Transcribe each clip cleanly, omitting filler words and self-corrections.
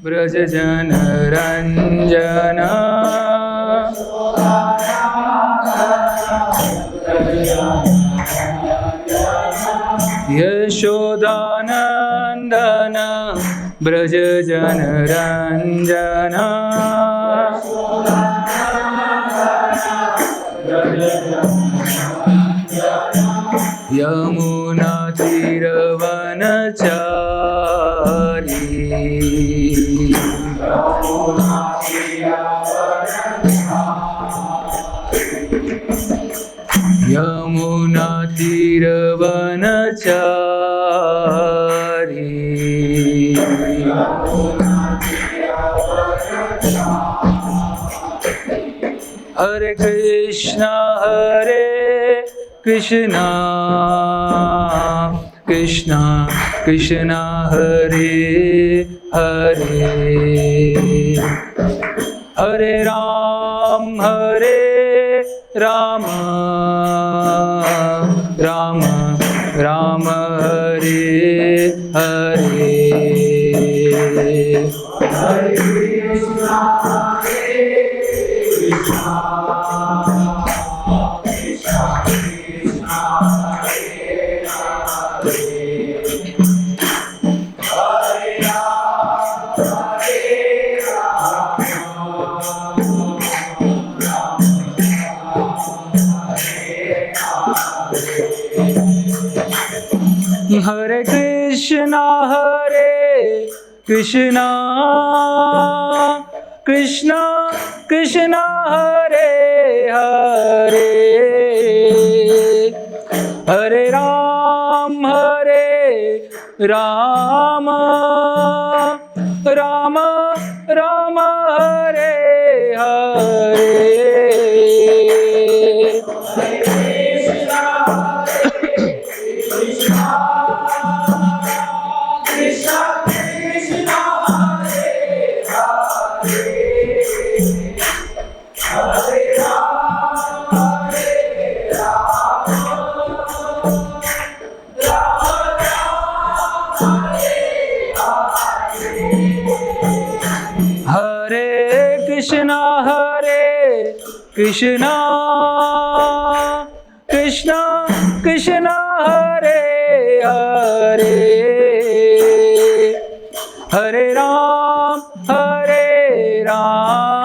ब्रज जन रंजन यशोदानंदन ब्रज जन रंजन यमुना तीरवनचारी यमुना तीरवनचारी हरे कृष्णा कृष्णा कृष्णा हरे हरे हरे राम राम राम हरे हरे हरे कृष्णा हरे कृष्णा कृष्णा कृष्णा हरे हरे हरे राम राम राम हरे हरे कृष्णा कृष्णा कृष्णा हरे हरे हरे राम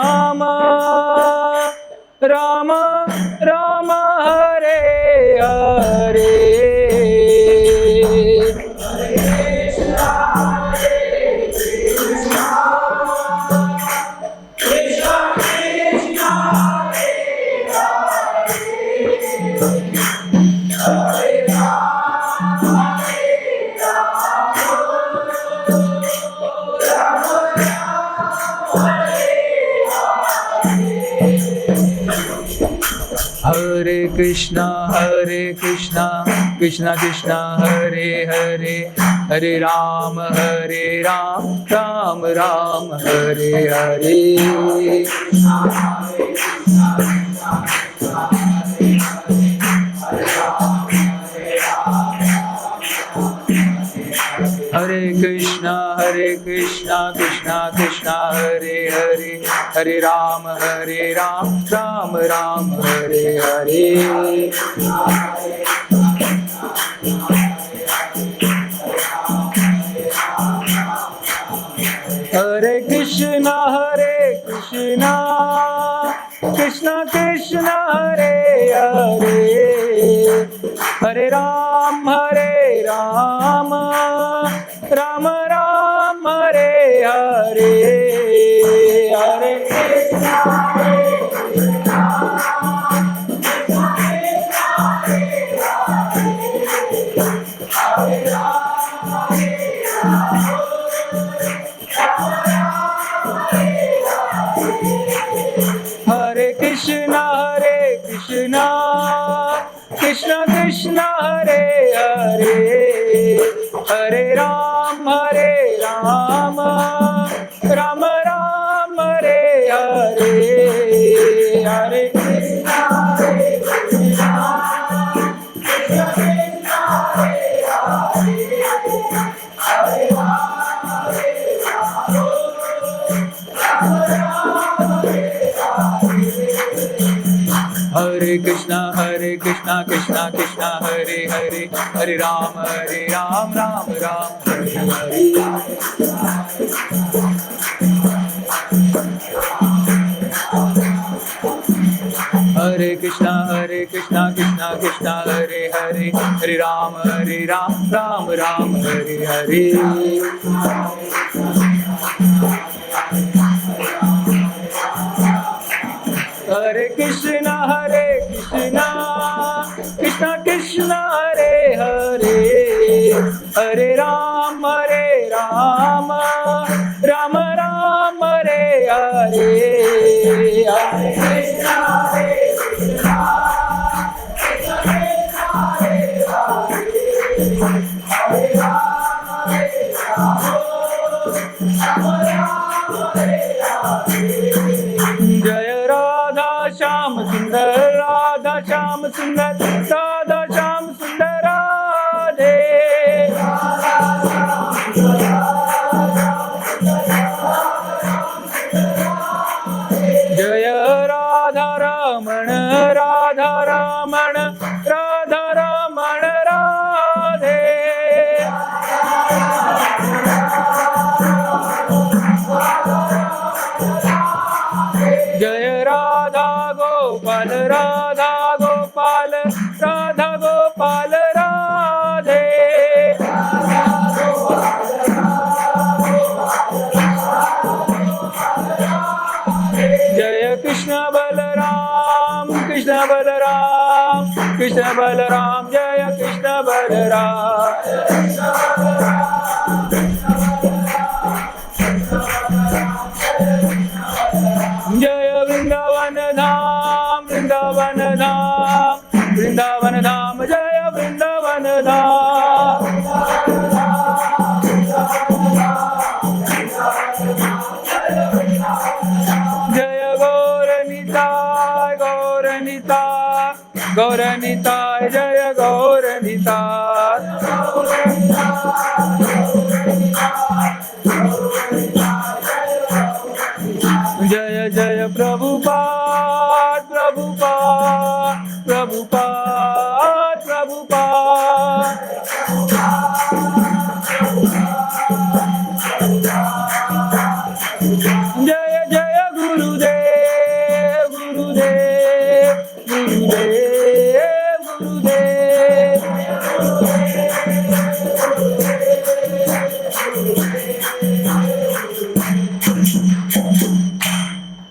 राम राम हरे हरे हरे कृष्णा कृष्णा कृष्णा हरे हरे हरे राम राम राम हरे हरे हरे कृष्णा कृष्णा कृष्णा हरे हरे हरे राम राम राम हरे हरे हरे कृष्णा कृष्णा कृष्णा हरे हरे हरे राम राम राम हरे हरे हरे कृष्णा हरे कृष्णा कृष्णा कृष्णा हरे हरे हरे राम राम राम हरे हरे हरे कृष्णा हरे कृष्णा कृष्णा कृष्णा हरे हरे, हरे राम राम राम हरे हरे। हरे कृष्णा कृष्णा कृष्णा हरे हरे, हरे राम राम राम हरे हरे। हरे कृष्णा कृष्णा कृष्णा हरे हरे, हरे राम राम राम हरे हरे। हरे कृष्णा कृष्णा हरे हरे, हरे राम हरे हरे। जय राधा श्याम सुंदर राधा श्याम सुंदर राधा श्याम सुंदर राधे। जय राधा रमण राधा रमण राधा रमण राधे। जय राधा गोपाल राधा गोपाल राधा गोपाल राधे। जय कृष्ण बलराम कृष्ण बलराम कृष्ण बलराम, जय कृष्ण बलराम। जय वृंदावन धाम वृंदावन धाम वृंदावन धाम, जय वृंदावन धाम। जय गौरनिताय गौरनिताय गौरनिताय, जय गौरनिताय। जय जय प्रभुपाद प्रभुपाद प्रभुपाद प्रभुपाद। जय जय गुरुदेव गुरुदेव गुरुदेव गुरुदेव।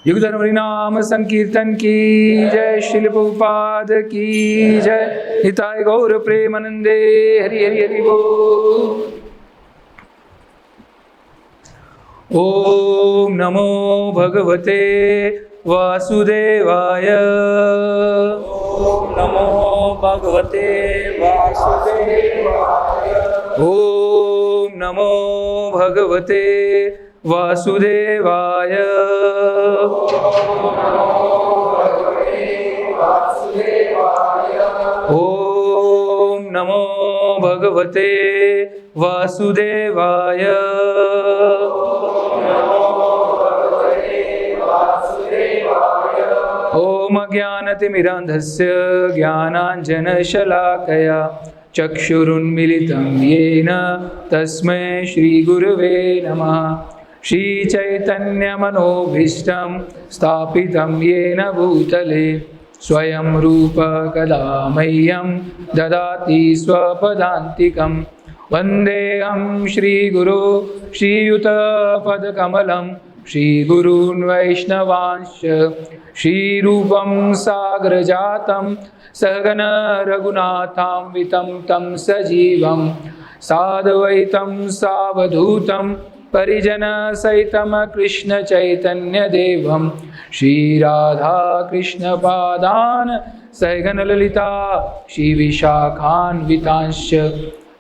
युगधर्म नाम संकीर्तन की जय, श्रील प्रभुपाद की जय, हिताय गौर प्रेमानंदे हरि हरि हरि बोल। ओम नमो भगवते वासुदेवाय। ओम नमो भगवते वासुदेवाय। ओम नमो भगवते वासुदेवाय। ओम नमो भगवते वासुदेवाय। ओम अज्ञानतिमिरान्धस्य ज्ञानाञ्जनशलाकया चक्षुरुन्मिलितं येन तस्मै श्रीगुरुवे नमः। श्रीचैतन्यमनोभीष्टं स्थापितं येन भूतले स्वयं रूप कदा मह्यं ददाति स्वपदान्तिकं। वन्देऽहं श्रीगुरो श्रीयुतपदकमलं श्रीगुरून् वैष्णवांश्च श्रीरूपं सागरजातं सहगण रघुनाथान्वितं तं सजीवं साद्वैतं सावधूतं परिजनसहितं कृष्ण चैतन्यदेवं श्रीराधा कृष्णपादान् सहगण ललिता श्रीविशाखान्वितांश्च।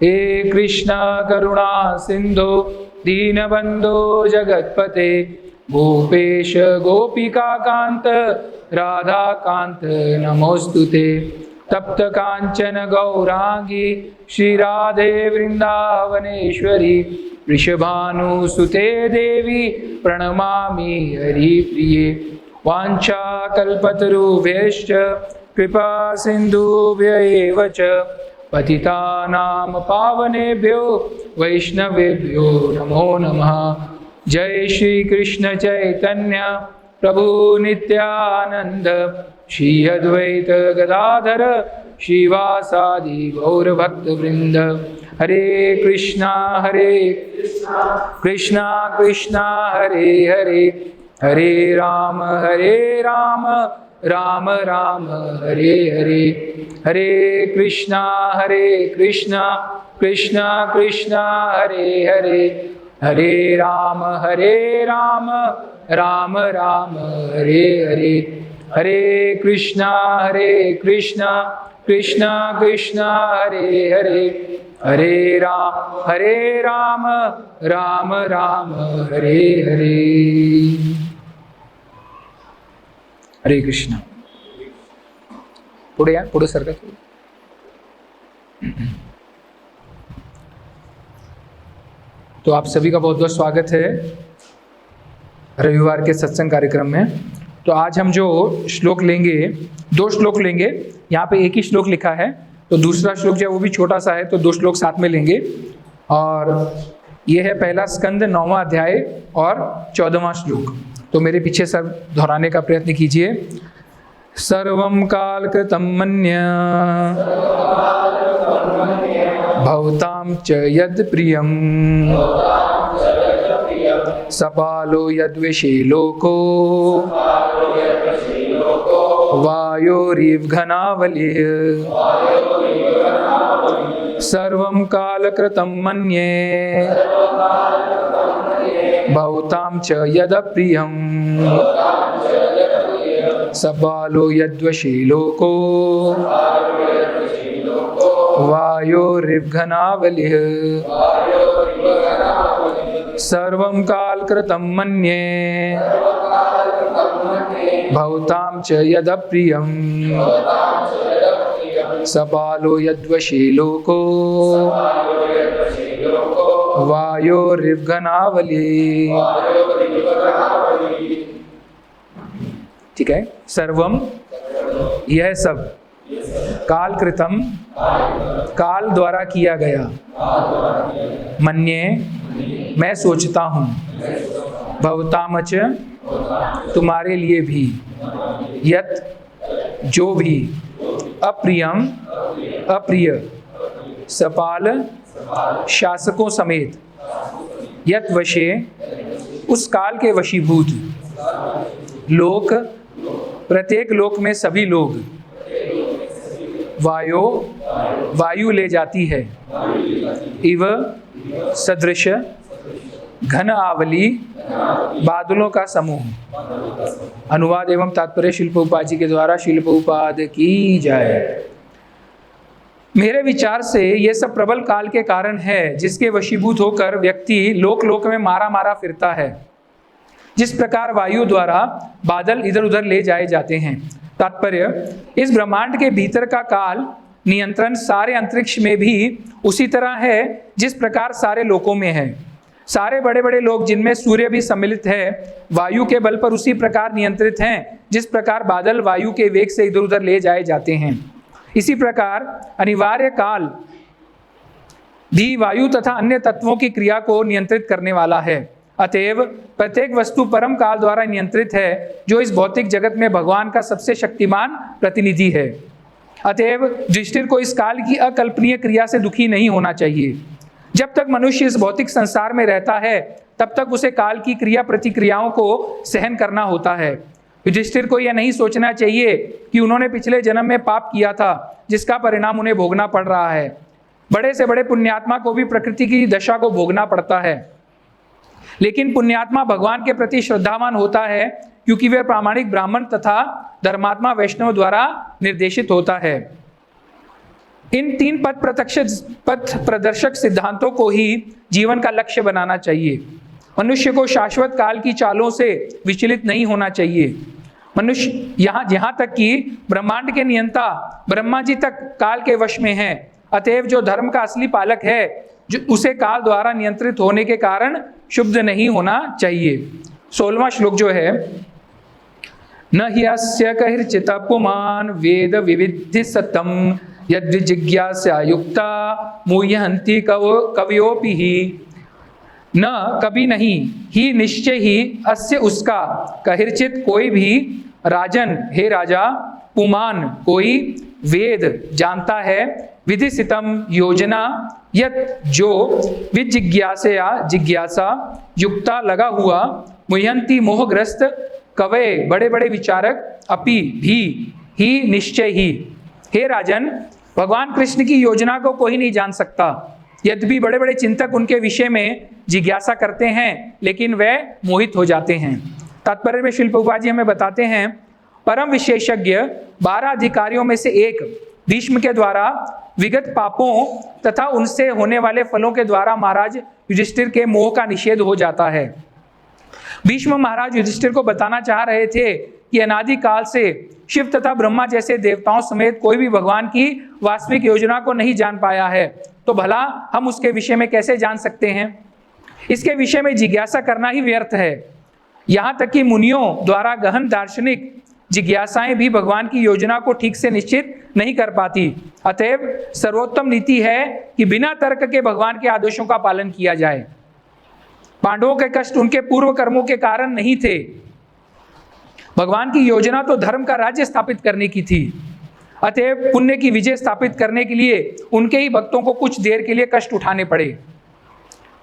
हे कृष्ण करुणा सिन्धो दीनबन्धो जगत्पते गोपेश गोपिकान्त राधाकान्त नमोस्तुते। तप्त कांचन गौरांगी श्रीराधे वृंदावनेश्वरी वृषभानुसुते देवी प्रणमामि हरिप्रिये। वाञ्छाकल्पतरुभ्यश्च कृपा सिन्धुभ्य एव च पतितानां पावनेभ्यो वैष्णवेभ्यो नमो नमः। जय श्री कृष्ण चैतन्य प्रभु नित्यानंद, श्री अद्वैत गदाधर श्रीवासादि गौर भक्त वृंद। हरे कृष्णा कृष्णा कृष्णा हरे हरे, हरे राम राम राम हरे हरे। हरे कृष्णा कृष्णा कृष्णा हरे हरे, हरे राम राम राम हरे हरे। हरे कृष्णा कृष्णा कृष्णा हरे हरे, हरे राम राम हरे हरे। हरे कृष्णा। पुढे या, पुढे सरका। तो आप सभी का बहुत बहुत स्वागत है रविवार के सत्संग कार्यक्रम में। तो आज हम जो श्लोक लेंगे, 2 श्लोक लेंगे। यहाँ पे एक ही श्लोक लिखा है, तो दूसरा श्लोक जो है वो भी छोटा सा है, तो 2 श्लोक साथ में लेंगे। और ये है पहला स्कंद 9वां अध्याय और 14वां श्लोक। तो मेरे पीछे सब दोहराने का प्रयत्न कीजिए। सर्वं कालकृतं मन्य भवतां च यद् प्रियं सपालो यद्विषे लोको वायोरिव घनावलिः। सर्वं कालकृतं मन्ये भवतां च यदप्रियं सपालो यद्वशे लोको वायोरिव घनावलिः। सर्वं कालकृतं मन्ये भवतां च यदप्रियं सपालो यद्वशे लोको वायोरिव घनावलिः। ठीक है। सर्वम, यह सब, कालकृतम, काल द्वारा किया गया, मन्ये, मैं सोचता हूँ, भवतामच, तुम्हारे लिए भी, यत, जो भी, अप्रियम, अप्रिय, सपाल, शासकों समेत, यत वशे, उस काल के वशीभूत, लोक, प्रत्येक लोक में सभी लोग, वायु ले जाती है, इव, सदृश, घन आवली, बादलों का समूह। अनुवाद एवं तात्पर्य श्रील प्रभुपाद जी के द्वारा। श्रील प्रभुपाद की जय। मेरे विचार से यह सब प्रबल काल के कारण है, जिसके वशीभूत होकर व्यक्ति लोक लोक में मारा फिरता है। जिस प्रकार वायु द्वारा बादल इधर उधर ले जाए जाते हैं। तात्पर्य, इस ब्रह्मांड के भीतर का काल नियंत्रण सारे अंतरिक्ष में भी उसी तरह है जिस प्रकार सारे लोकों में है। सारे बड़े बड़े लोग, जिनमें सूर्य भी सम्मिलित है, वायु के बल पर उसी प्रकार नियंत्रित हैं जिस प्रकार बादल वायु के वेग से इधर उधर ले जाए जाते हैं। इसी प्रकार अनिवार्य काल भी वायु तथा अन्य तत्वों की क्रिया को नियंत्रित करने वाला है। अतएव प्रत्येक वस्तु परम काल द्वारा नियंत्रित है, जो इस भौतिक जगत में भगवान का सबसे शक्तिमान प्रतिनिधि है। अतएव युधिष्ठिर को इस काल की अकल्पनीय क्रिया से दुखी नहीं होना चाहिए। जब तक मनुष्य इस भौतिक संसार में रहता है, तब तक उसे काल की क्रिया प्रतिक्रियाओं को सहन करना होता है। युधिष्ठिर को यह नहीं सोचना चाहिए कि उन्होंने पिछले जन्म में पाप किया था, जिसका परिणाम उन्हें भोगना पड़ रहा है। बड़े से बड़े पुण्यात्मा को भी प्रकृति की दशा को भोगना पड़ता है, लेकिन पुण्यात्मा भगवान के प्रति श्रद्धावान होता है, क्योंकि वह प्रामाणिक ब्राह्मण तथा धर्मात्मा वैष्णव द्वारा निर्देशित होता है। इन 3 पथ प्रदर्शक सिद्धांतों को ही जीवन का लक्ष्य बनाना चाहिए। मनुष्य को शाश्वत काल की चालों से विचलित नहीं होना चाहिए। मनुष्य यहाँ तक कि ब्रह्मांड के नियंता ब्रह्मा जी तक काल के वश में हैं। अतएव जो धर्म का असली पालक है, जो उसे काल द्वारा नियंत्रित होने के कारण क्षुब्ध नहीं होना चाहिए। 16वां श्लोक जो है, न ह्यस्य कैर्चित् पुमान् वेद विविद्धि सतम यद् जिज्ञासा युक्ता मुह्यन्ति कवयोपि ही। न कभी नहीं, ही निश्चय ही, अस्य उसका, कैर्चित् कोई भी, राजन हे राजा, पुमान कोई, वेद जानता है, विधिसितम योजना, यत जो, विजिज्ञासया जिज्ञासा, युक्ता लगा हुआ, मुह्यंती मोहग्रस्त, कवय बड़े बड़े विचारक, अपि भी, ही निश्चय ही। हे राजन, भगवान कृष्ण की योजना को कोई नहीं जान सकता, यद्यपि बड़े बड़े चिंतक उनके विषय में जिज्ञासा करते हैं, लेकिन वे मोहित हो जाते हैं। तात्पर्य में श्रील प्रभुपाद जी हमें बताते हैं, परम विशेषज्ञ 12 अधिकारियों में से एक भीष्म के द्वारा विगत पापों तथा उनसे होने वाले फलों के द्वारा महाराज युधिष्ठिर के मोह का निषेध हो जाता है। भीष्म महाराज युधिष्ठिर को बताना चाह रहे थे कि अनादि काल से शिव तथा ब्रह्मा जैसे देवताओं समेत कोई भी भगवान की वास्तविक योजना को नहीं जान पाया है, तो भला हम उसके विषय में कैसे जान सकते हैं। इसके विषय में जिज्ञासा करना ही व्यर्थ है। यहाँ तक कि मुनियों द्वारा गहन दार्शनिक जिज्ञासाएं भी भगवान की योजना को ठीक से निश्चित नहीं कर पाती। अतएव सर्वोत्तम नीति है कि बिना तर्क के भगवान के आदेशों का पालन किया जाए। पांडवों के कष्ट उनके पूर्व कर्मों के कारण नहीं थे। भगवान की योजना तो धर्म का राज्य स्थापित करने की थी। अतएव पुण्य की विजय स्थापित करने के लिए उनके ही भक्तों को कुछ देर के लिए कष्ट उठाने पड़े।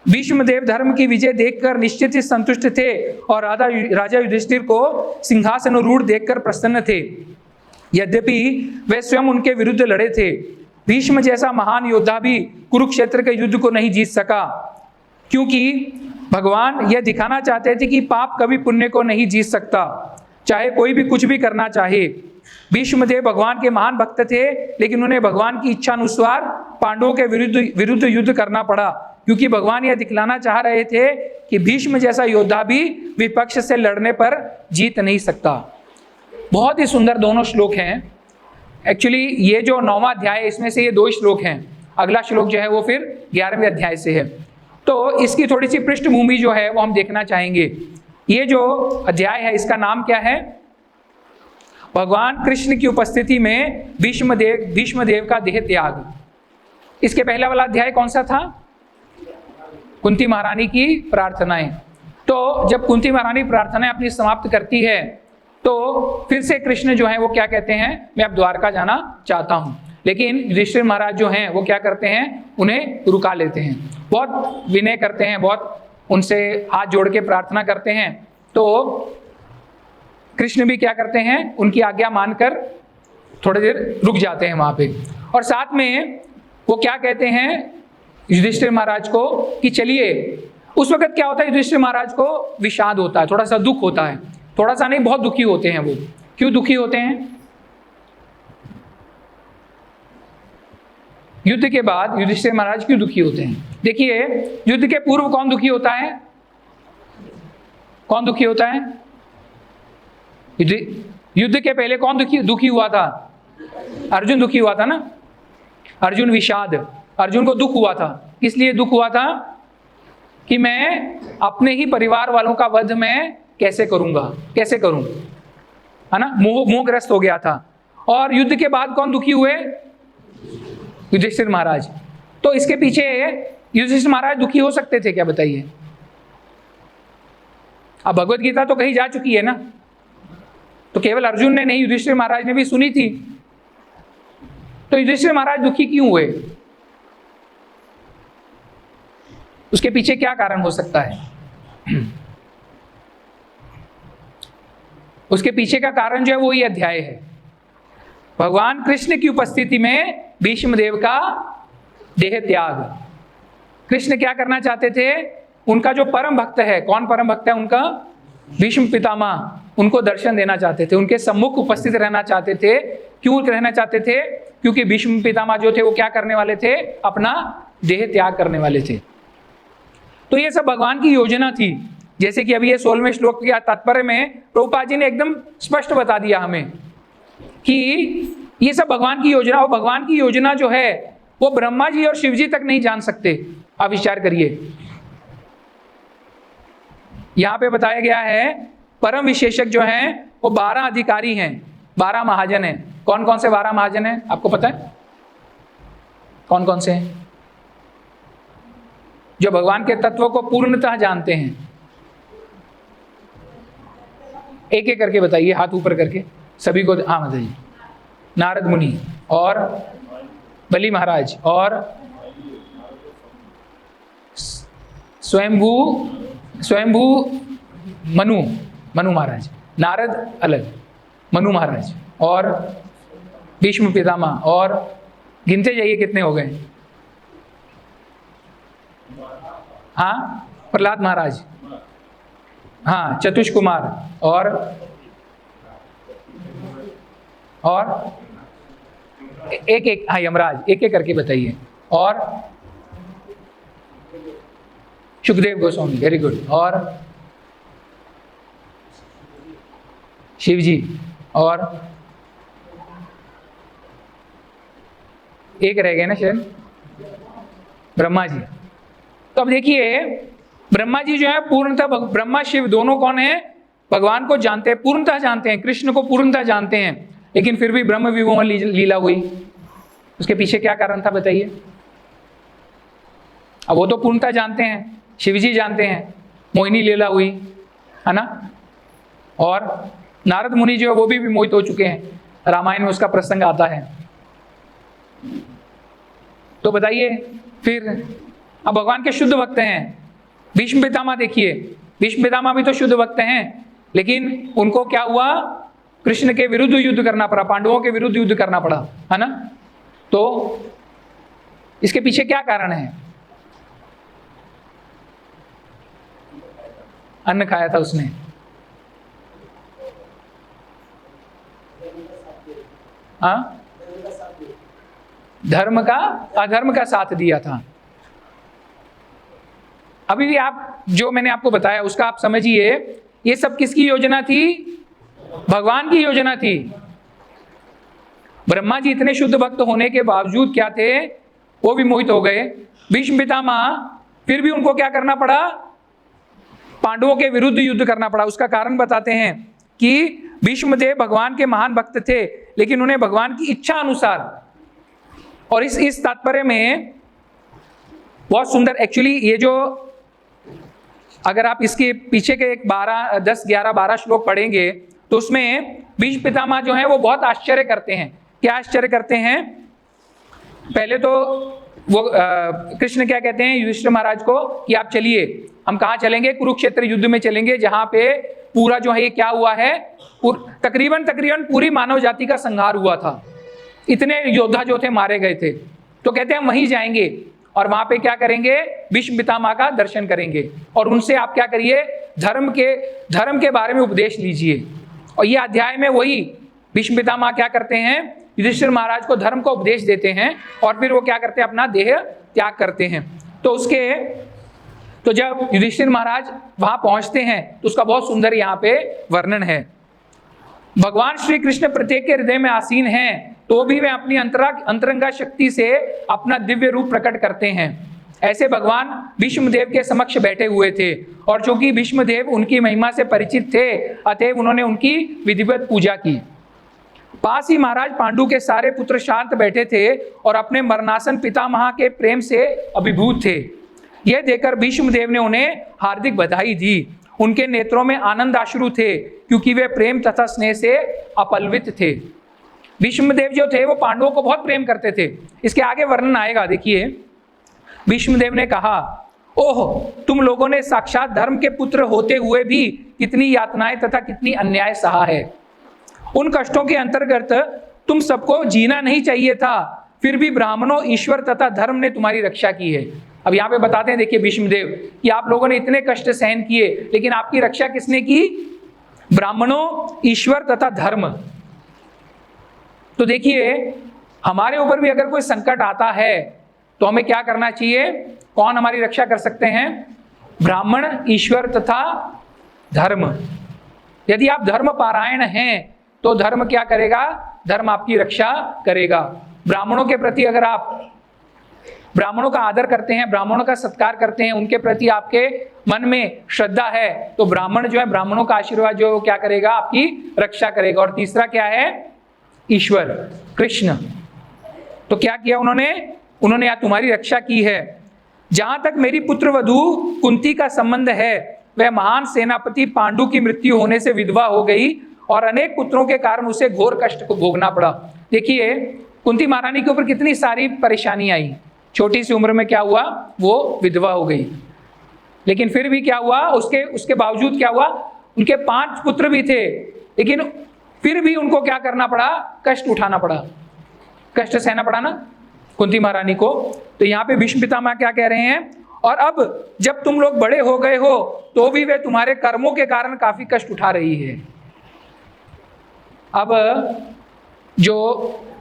भीष्मदेव धर्म की विजय देखकर निश्चित ही संतुष्ट थे और राजा युधिष्ठिर को सिंहासनारूढ़ देखकर प्रसन्न थे। यद्यपि वे स्वयं उनके विरुद्ध लड़े थे। भीष्म जैसा महान योद्धा भी कुरुक्षेत्र के युद्ध को नहीं जीत सका, क्योंकि भगवान यह दिखाना चाहते थे कि पाप कभी पुण्य को नहीं जीत सकता, चाहे कोई भी कुछ भी करना चाहे। भीष्मदेव भगवान के महान भक्त थे, लेकिन उन्हें भगवान की इच्छा अनुसार पांडवों के विरुद्ध युद्ध करना पड़ा, क्योंकि भगवान यह दिखलाना चाह रहे थे कि भीष्म जैसा योद्धा भी विपक्ष से लड़ने पर जीत नहीं सकता। बहुत ही सुंदर दोनों श्लोक हैं। एक्चुअली ये जो 9वां अध्याय है, इसमें से ये 2 श्लोक हैं। अगला श्लोक जो है वो फिर 11वें अध्याय से है। तो इसकी थोड़ी सी पृष्ठभूमि जो है वो हम देखना चाहेंगे। ये जो अध्याय है इसका नाम क्या है? भगवान कृष्ण की उपस्थिति में भीष्मदेव का देह त्याग। इसके पहला वाला अध्याय कौन सा था? कुंती महारानी की प्रार्थनाएं। तो जब कुंती महारानी प्रार्थनाएं अपनी समाप्त करती है तो फिर से कृष्ण जो है वो क्या कहते हैं, मैं अब द्वारका जाना चाहता हूं। लेकिन युधिष्ठिर महाराज जो हैं वो क्या करते हैं, उन्हें रुका लेते हैं। बहुत विनय करते हैं, बहुत उनसे हाथ जोड़ के प्रार्थना करते हैं। तो कृष्ण भी क्या करते हैं, उनकी आज्ञा मानकर थोड़ी देर रुक जाते हैं वहां पे। और साथ में वो क्या कहते हैं युधिष्ठिर महाराज को कि चलिए। उस वक्त क्या होता है, युधिष्ठिर महाराज को विषाद होता है, थोड़ा सा दुख होता है। थोड़ा सा नहीं, बहुत दुखी होते हैं वो। क्यों दुखी होते हैं? युद्ध के बाद युधिष्ठिर महाराज क्यों दुखी होते हैं? देखिए, युद्ध के पूर्व कौन दुखी होता है? कौन दुखी होता है? युद्ध के पहले कौन दुखी हुआ था? अर्जुन दुखी हुआ था ना। अर्जुन विषाद, अर्जुन को दुख हुआ था। किस लिए दुख हुआ था? कि मैं अपने ही परिवार वालों का वध मैं कैसे करूंगा, कैसे करूं, है ना। मोहग्रस्त हो गया था। और युद्ध के बाद कौन दुखी हुए? युधिष्ठिर महाराज। तो इसके पीछे युधिष्ठिर महाराज दुखी हो सकते थे क्या, बताइए? अब भगवत गीता तो कहीं जा चुकी है ना, तो केवल अर्जुन ने नहीं, युधिष्ठिर महाराज ने भी सुनी थी। तो युधिष्ठिर महाराज दुखी क्यों हुए? उसके पीछे क्या कारण हो सकता है? उसके पीछे का कारण जो है वो ये अध्याय है। भगवान कृष्ण की उपस्थिति में भीष्मदेव का देह त्याग। कृष्ण क्या करना चाहते थे? उनका जो परम भक्त है, कौन परम भक्त है उनका? भीष्म पितामह, उनको दर्शन देना चाहते थे, उनके सम्मुख उपस्थित रहना चाहते थे। क्यों रहना चाहते थे? क्योंकि भीष्म पितामह जो थे वो क्या करने वाले थे? अपना देह त्याग करने वाले थे। तो ये सब भगवान की योजना थी। जैसे कि अभी ये 16वें श्लोक के तात्पर्य में प्रभुपाद जी ने एकदम स्पष्ट बता दिया हमें कि ये सब भगवान की योजना। और भगवान की योजना जो है वो ब्रह्मा जी और शिव जी तक नहीं जान सकते। आप विचार करिए, यहां पे बताया गया है परम विशेषज्ञ जो हैं वो 12 अधिकारी हैं, 12 महाजन हैं। कौन कौन से 12 महाजन हैं आपको पता है? कौन कौन से हैं? जो भगवान के तत्व को पूर्णतः जानते हैं। एक एक करके बताइए, हाथ ऊपर करके सभी को। हाँ बताइए। नारद मुनि और बलि महाराज और स्वयंभू मनु महाराज। नारद अलग, मनु महाराज और भीष्म पितामह, और गिनते जाइए कितने हो गए। हाँ, प्रहलाद महाराज, हाँ, चतुष कुमार और एक एक, हाँ, यमराज। एक एक करके बताइए। और सुखदेव गोस्वामी, वेरी गुड। और शिव जी, और एक रह गए ना शायद, ब्रह्मा जी। तो अब देखिए, ब्रह्मा जी जो है पूर्णतः, ब्रह्मा शिव दोनों कौन है? भगवान को जानते हैं, पूर्णतः जानते हैं, कृष्ण को पूर्णतः जानते हैं, लेकिन फिर भी ब्रह्म विमोह लीला हुई। उसके पीछे क्या कारण था बताइए? अब वो तो पूर्णतः जानते हैं, शिव जी जानते हैं, मोहिनी लीला हुई, है ना। और नारद मुनि जो है वो भी विमोहित हो चुके हैं, रामायण में उसका प्रसंग आता है। तो बताइए फिर, अब भगवान के शुद्ध भक्त हैं। भीष्म पितामह देखिए, भीष्म पितामह भी तो शुद्ध भक्त हैं, लेकिन उनको क्या हुआ? कृष्ण के विरुद्ध युद्ध करना पड़ा, पांडवों के विरुद्ध युद्ध करना पड़ा, है ना। तो इसके पीछे क्या कारण है? अन्न खाया था उसने, हाँ, धर्म का अधर्म का साथ दिया था। अभी भी आप, जो मैंने आपको बताया उसका आप समझिए, ये सब किसकी योजना थी? भगवान की योजना थी। ब्रह्मा जी इतने शुद्ध भक्त होने के बावजूद क्या थे? वो भी मोहित हो गए। भीष्म पितामह, फिर भी उनको क्या करना पड़ा? पांडवों के विरुद्ध युद्ध करना पड़ा। उसका कारण बताते हैं कि भीष्मदेव भगवान के महान भक्त थे, लेकिन उन्हें भगवान की इच्छा अनुसार, और इस तात्पर्य में बहुत सुंदर, एक्चुअली ये जो, अगर आप इसके पीछे के एक 10, 11, 12 श्लोक पढ़ेंगे तो उसमें भीष्म पितामह जो है वो बहुत आश्चर्य करते हैं। क्या आश्चर्य करते हैं? पहले तो वो कृष्ण क्या कहते हैं युधिष्ठिर महाराज को कि आप चलिए, हम कहाँ चलेंगे? कुरुक्षेत्र युद्ध में चलेंगे, जहां पे पूरा जो है ये क्या हुआ है, तकरीबन पूरी मानव जाति का संहार हुआ था। इतने योद्धा जो थे मारे गए थे। तो कहते हैं हम वहीं जाएंगे और वहां पे क्या करेंगे? भीष्म पितामह का दर्शन करेंगे और उनसे आप क्या करिए? धर्म के बारे में उपदेश लीजिए। और ये अध्याय में वही भीष्म पितामह क्या करते हैं? युधिष्ठिर महाराज को धर्म का उपदेश देते हैं और फिर वो क्या करते हैं? अपना देह त्याग करते हैं। तो जब युधिष्ठिर महाराज वहां पहुंचते हैं तो उसका बहुत सुंदर यहाँ पे वर्णन है। भगवान श्री कृष्ण प्रत्येक के हृदय में आसीन हैं, तो भी वे अपनी अंतरंगा शक्ति से अपना दिव्य रूप प्रकट करते हैं। ऐसे भगवान भीष्मदेव के समक्ष बैठे हुए थे और चूंकि भीष्मदेव उनकी महिमा से परिचित थे, अतएव उन्होंने उनकी विधिवत पूजा की। पास ही महाराज पांडु के सारे पुत्र शांत बैठे थे और अपने मरणासन पितामह के प्रेम से अभिभूत थे। यह देखकर भीष्मदेव ने उन्हें हार्दिक बधाई दी। उनके नेत्रों में आनंद अश्रु थे, क्योंकि वे प्रेम तथा स्नेह से अपलवित थे। भीष्मदेव जो थे वो पांडवों को बहुत प्रेम करते थे। इसके आगे वर्णन आएगा, देखिए। भीष्मदेव ने कहा, ओह, तुम लोगों ने साक्षात धर्म के पुत्र होते हुए भी कितनी यातनाएं तथा कितनी अन्याय सहा है। उन कष्टों के अंतर्गत तुम सबको जीना नहीं चाहिए था, फिर भी ब्राह्मणों, ईश्वर तथा धर्म ने तुम्हारी रक्षा की है। अब यहाँ पे बताते हैं, देखिए भीष्मदेव, कि आप लोगों ने इतने कष्ट सहन किए, लेकिन आपकी रक्षा किसने की? ब्राह्मणों, ईश्वर तथा धर्म। तो देखिए, हमारे ऊपर भी अगर कोई संकट आता है तो हमें क्या करना चाहिए? कौन हमारी रक्षा कर सकते हैं? ब्राह्मण, ईश्वर तथा धर्म। यदि आप धर्म पारायण हैं तो धर्म क्या करेगा? धर्म आपकी रक्षा करेगा। ब्राह्मणों के प्रति अगर आप ब्राह्मणों का आदर करते हैं, ब्राह्मणों का सत्कार करते हैं, उनके प्रति आपके मन में श्रद्धा है, तो ब्राह्मण जो है, ब्राह्मणों का आशीर्वाद जो है वो क्या करेगा, आपकी रक्षा करेगा। और तीसरा क्या है, ईश्वर कृष्ण। तो क्या किया उन्होंने यहाँ तुम्हारी रक्षा की है। जहां तक मेरी पुत्र वधू कुंती का संबंध है, वह महान सेनापति पांडु की मृत्यु होने से विधवा हो गई और अनेक पुत्रों के कारण उसे घोर कष्ट को भोगना पड़ा। देखिए कुंती महारानी के ऊपर कितनी सारी परेशानी आई, छोटी सी उम्र में क्या हुआ, वो विधवा हो गई, लेकिन फिर भी क्या हुआ, उसके बावजूद क्या हुआ, उनके 5 पुत्र भी थे, लेकिन फिर भी उनको क्या करना पड़ा, कष्ट उठाना पड़ा, कष्ट सहना पड़ा ना कुंती महारानी को। तो यहाँ पे भीष्म पितामह क्या कह रहे हैं, और अब जब तुम लोग बड़े हो गए हो तो भी वे तुम्हारे कर्मों के कारण काफी कष्ट उठा रही है। अब जो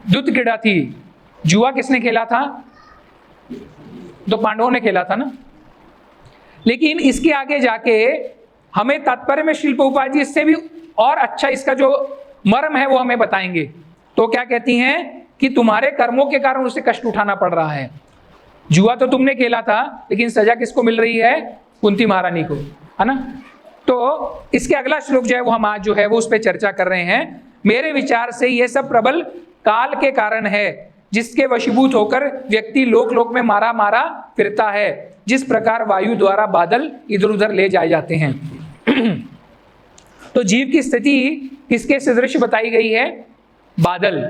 दुष्ट क्रीड़ा थी, जुआ किसने खेला था, तो पांडवों ने खेला था ना। लेकिन इसके आगे जाके हमें तात्पर्य में श्रील प्रभुपाद जी इससे भी और अच्छा इसका जो मर्म है वो हमें बताएंगे। तो क्या कहती हैं कि तुम्हारे कर्मों के कारण उसे कष्ट उठाना पड़ रहा है। जुआ तो तुमने खेला था, लेकिन सजा किसको मिल रही है, कुंती महारानी को, है ना। तो इसके अगला श्लोक जो है वो हम आज जो है वो उस पर चर्चा कर रहे हैं। मेरे विचार से ये सब प्रबल काल के कारण है, जिसके वशीभूत होकर व्यक्ति लोक लोक में मारा मारा फिरता है, जिस प्रकार वायु द्वारा बादल इधर उधर ले जाए जाते हैं। तो जीव की स्थिति किसके सदृश बताई गई है, बादल।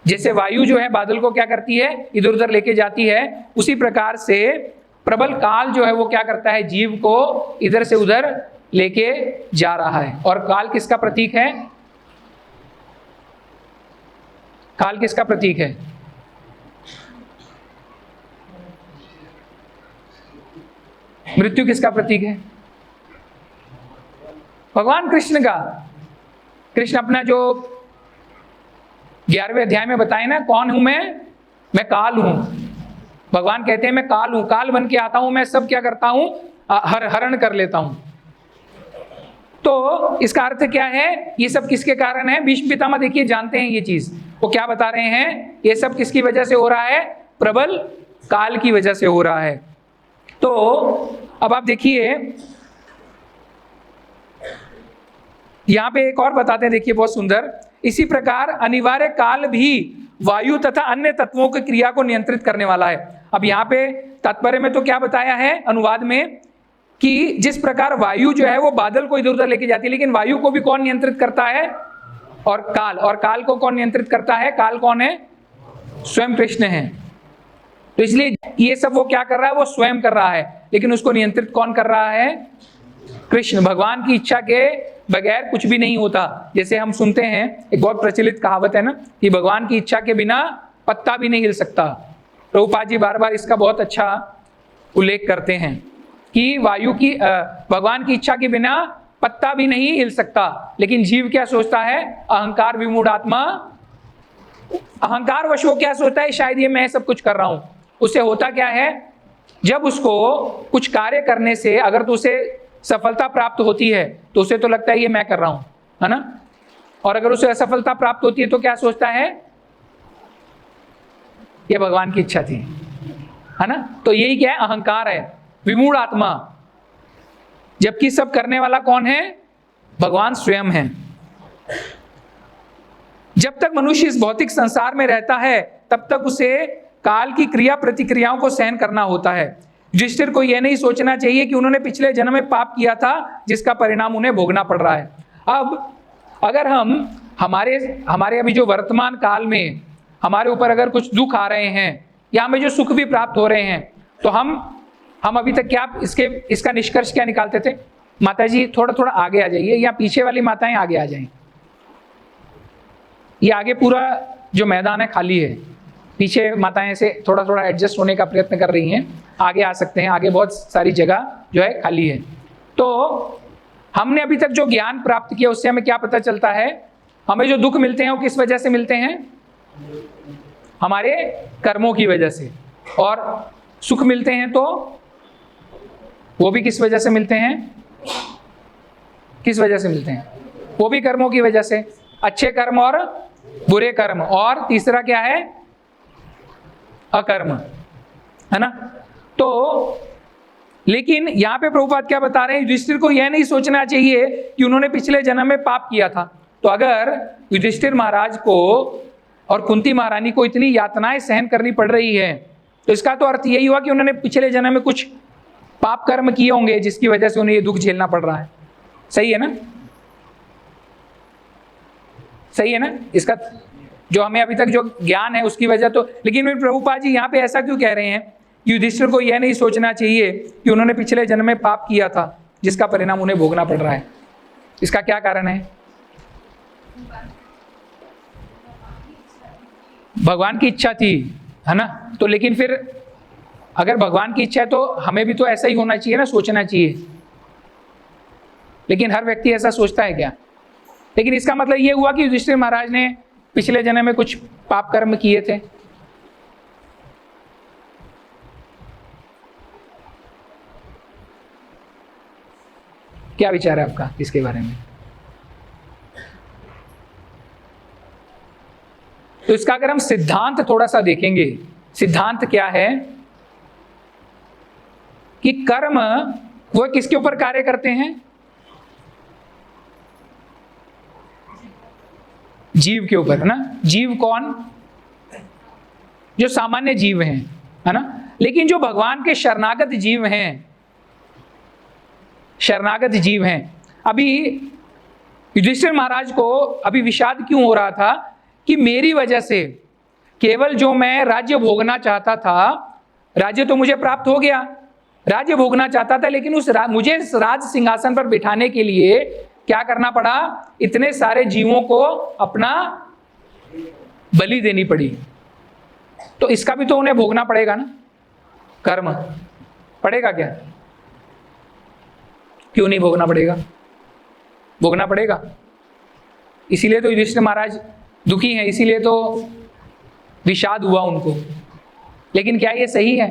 जैसे वायु जो है बादल को क्या करती है, इधर उधर लेके जाती है, उसी प्रकार से प्रबल काल जो है वो क्या करता है, जीव को इधर से उधर लेके जा रहा है। और काल किसका प्रतीक है, काल किसका प्रतीक है, मृत्यु किसका प्रतीक है, भगवान कृष्ण का। कृष्ण अपना जो 11वें अध्याय में बताए ना, कौन हूं मैं काल हूं। भगवान कहते हैं मैं काल हूं, काल बन के आता हूं, मैं सब क्या करता हूं, हरण कर लेता हूं। तो इसका अर्थ क्या है, ये सब किसके कारण है, भीष्म पितामह देखिए जानते हैं ये चीज, वो क्या बता रहे हैं, ये सब किसकी वजह से हो रहा है, प्रबल काल की वजह से हो रहा है। तो अब आप देखिए यहां पे एक और बताते हैं, देखिए बहुत सुंदर। इसी प्रकार अनिवार्य काल भी वायु तथा अन्य तत्वों की क्रिया को नियंत्रित करने वाला है। अब यहाँ पे तात्पर्य में तो क्या बताया है अनुवाद में, कि जिस प्रकार वायु जो है वो बादल को इधर उधर लेके जाती है, लेकिन वायु को भी कौन नियंत्रित करता है, और काल को कौन नियंत्रित करता है, काल कौन है, स्वयं कृष्ण है। तो इसलिए ये सब वो क्या कर रहा है, वो स्वयं कर रहा है, लेकिन उसको नियंत्रित कौन कर रहा है, कृष्ण। भगवान की इच्छा के बगैर कुछ भी नहीं होता। जैसे हम सुनते हैं, एक बहुत प्रचलित कहावत है ना, कि भगवान की इच्छा के बिना पत्ता भी नहीं हिल सकता। प्रभुपाद जी बार बार इसका बहुत अच्छा उल्लेख करते हैं कि वायु की भगवान की इच्छा के बिना पत्ता भी नहीं हिल सकता। लेकिन जीव क्या सोचता है, अहंकार विमूढ़ आत्मा, अहंकार वश वो क्या सोचता है, शायद ये मैं सब कुछ कर रहा हूं। उससे होता क्या है, जब उसको कुछ कार्य करने से अगर तो उसे सफलता प्राप्त होती है तो उसे तो लगता है ये मैं कर रहा हूं, है ना। और अगर उसे असफलता प्राप्त होती है तो क्या सोचता है, ये भगवान की इच्छा थी, है ना। तो यही क्या है, अहंकार है, विमूढ़ आत्मा। जबकि सब करने वाला कौन है, भगवान स्वयं है। जब तक मनुष्य इस भौतिक संसार में रहता है तब तक उसे काल की क्रिया प्रतिक्रियाओं को सहन करना होता है। युधिष्ठिर को यह नहीं सोचना चाहिए कि उन्होंने पिछले जन्म में पाप किया था जिसका परिणाम उन्हें भोगना पड़ रहा है। अब अगर हम हमारे अभी जो वर्तमान काल में हमारे ऊपर अगर कुछ दुख आ रहे हैं या हमें जो सुख भी प्राप्त हो रहे हैं, तो हम अभी तक क्या इसका निष्कर्ष क्या निकालते थे। माता जी थोड़ा थोड़ा आगे आ जाइए, या पीछे वाली माताएं आगे आ जाएं। ये आगे पूरा जो मैदान है खाली है, पीछे माताएं से थोड़ा थोड़ा एडजस्ट होने का प्रयत्न कर रही हैं, आगे आ सकते हैं। आगे बहुत सारी जगह जो है खाली है। तो हमने अभी तक जो ज्ञान प्राप्त किया उससे हमें क्या पता चलता है, हमें जो दुख मिलते हैं वो किस वजह से मिलते हैं, हमारे कर्मों की वजह से। और सुख मिलते हैं तो वो भी किस वजह से मिलते हैं, किस वजह से मिलते हैं, वो भी कर्मों की वजह से, अच्छे कर्म और बुरे कर्म। और तीसरा क्या है, अकर्म। है ना। तो लेकिन यहाँ पे प्रभुपाद क्या बता रहे हैं, युधिष्ठिर को यह नहीं सोचना चाहिए कि उन्होंने पिछले जन्म में पाप किया था। तो अगर युधिष्ठिर महाराज को और कुंती महारानी को इतनी यातनाएं सहन करनी पड़ रही है, तो इसका तो अर्थ यही हुआ कि उन्होंने पिछले जन्म में कुछ पाप कर्म किए होंगे जिसकी वजह से उन्हें ये दुख झेलना पड़ रहा है। सही है ना, सही है ना। इसका जो हमें अभी तक जो ज्ञान है उसकी वजह तो, लेकिन प्रभुपाद जी यहाँ पे ऐसा क्यों कह रहे हैं, युधिष्ठिर को यह नहीं सोचना चाहिए कि उन्होंने पिछले जन्म में पाप किया था जिसका परिणाम उन्हें भोगना पड़ रहा है। इसका क्या कारण है? भगवान की इच्छा थी, है ना। तो लेकिन फिर अगर भगवान की इच्छा है तो हमें भी तो ऐसा ही होना चाहिए ना, सोचना चाहिए। लेकिन हर व्यक्ति ऐसा सोचता है क्या? लेकिन इसका मतलब ये हुआ कि युधिष्ठिर महाराज ने पिछले जन्म में कुछ पाप कर्म किए थे। क्या विचार है आपका इसके बारे में? तो इसका अगर हम सिद्धांत थोड़ा सा देखेंगे, सिद्धांत क्या है कि कर्म वो किसके ऊपर कार्य करते हैं? जीव के ऊपर, है ना। जीव कौन? जो सामान्य जीव हैं, है ना। लेकिन जो भगवान के शरणागत जीव हैं, शरणागत जीव हैं, अभी युधिष्ठिर महाराज को अभी विषाद क्यों हो रहा था कि मेरी वजह से केवल जो मैं राज्य भोगना चाहता था, राज्य तो मुझे प्राप्त हो गया, राज्य भोगना चाहता था, लेकिन मुझे इस राज सिंहासन पर बिठाने के लिए क्या करना पड़ा? इतने सारे जीवों को अपना बलि देनी पड़ी। तो इसका भी तो उन्हें भोगना पड़ेगा ना, कर्म पड़ेगा क्या? क्यों नहीं भोगना पड़ेगा? भोगना पड़ेगा। इसीलिए तो युधिष्ठिर महाराज दुखी हैं, इसीलिए तो विषाद हुआ उनको। लेकिन क्या ये सही है?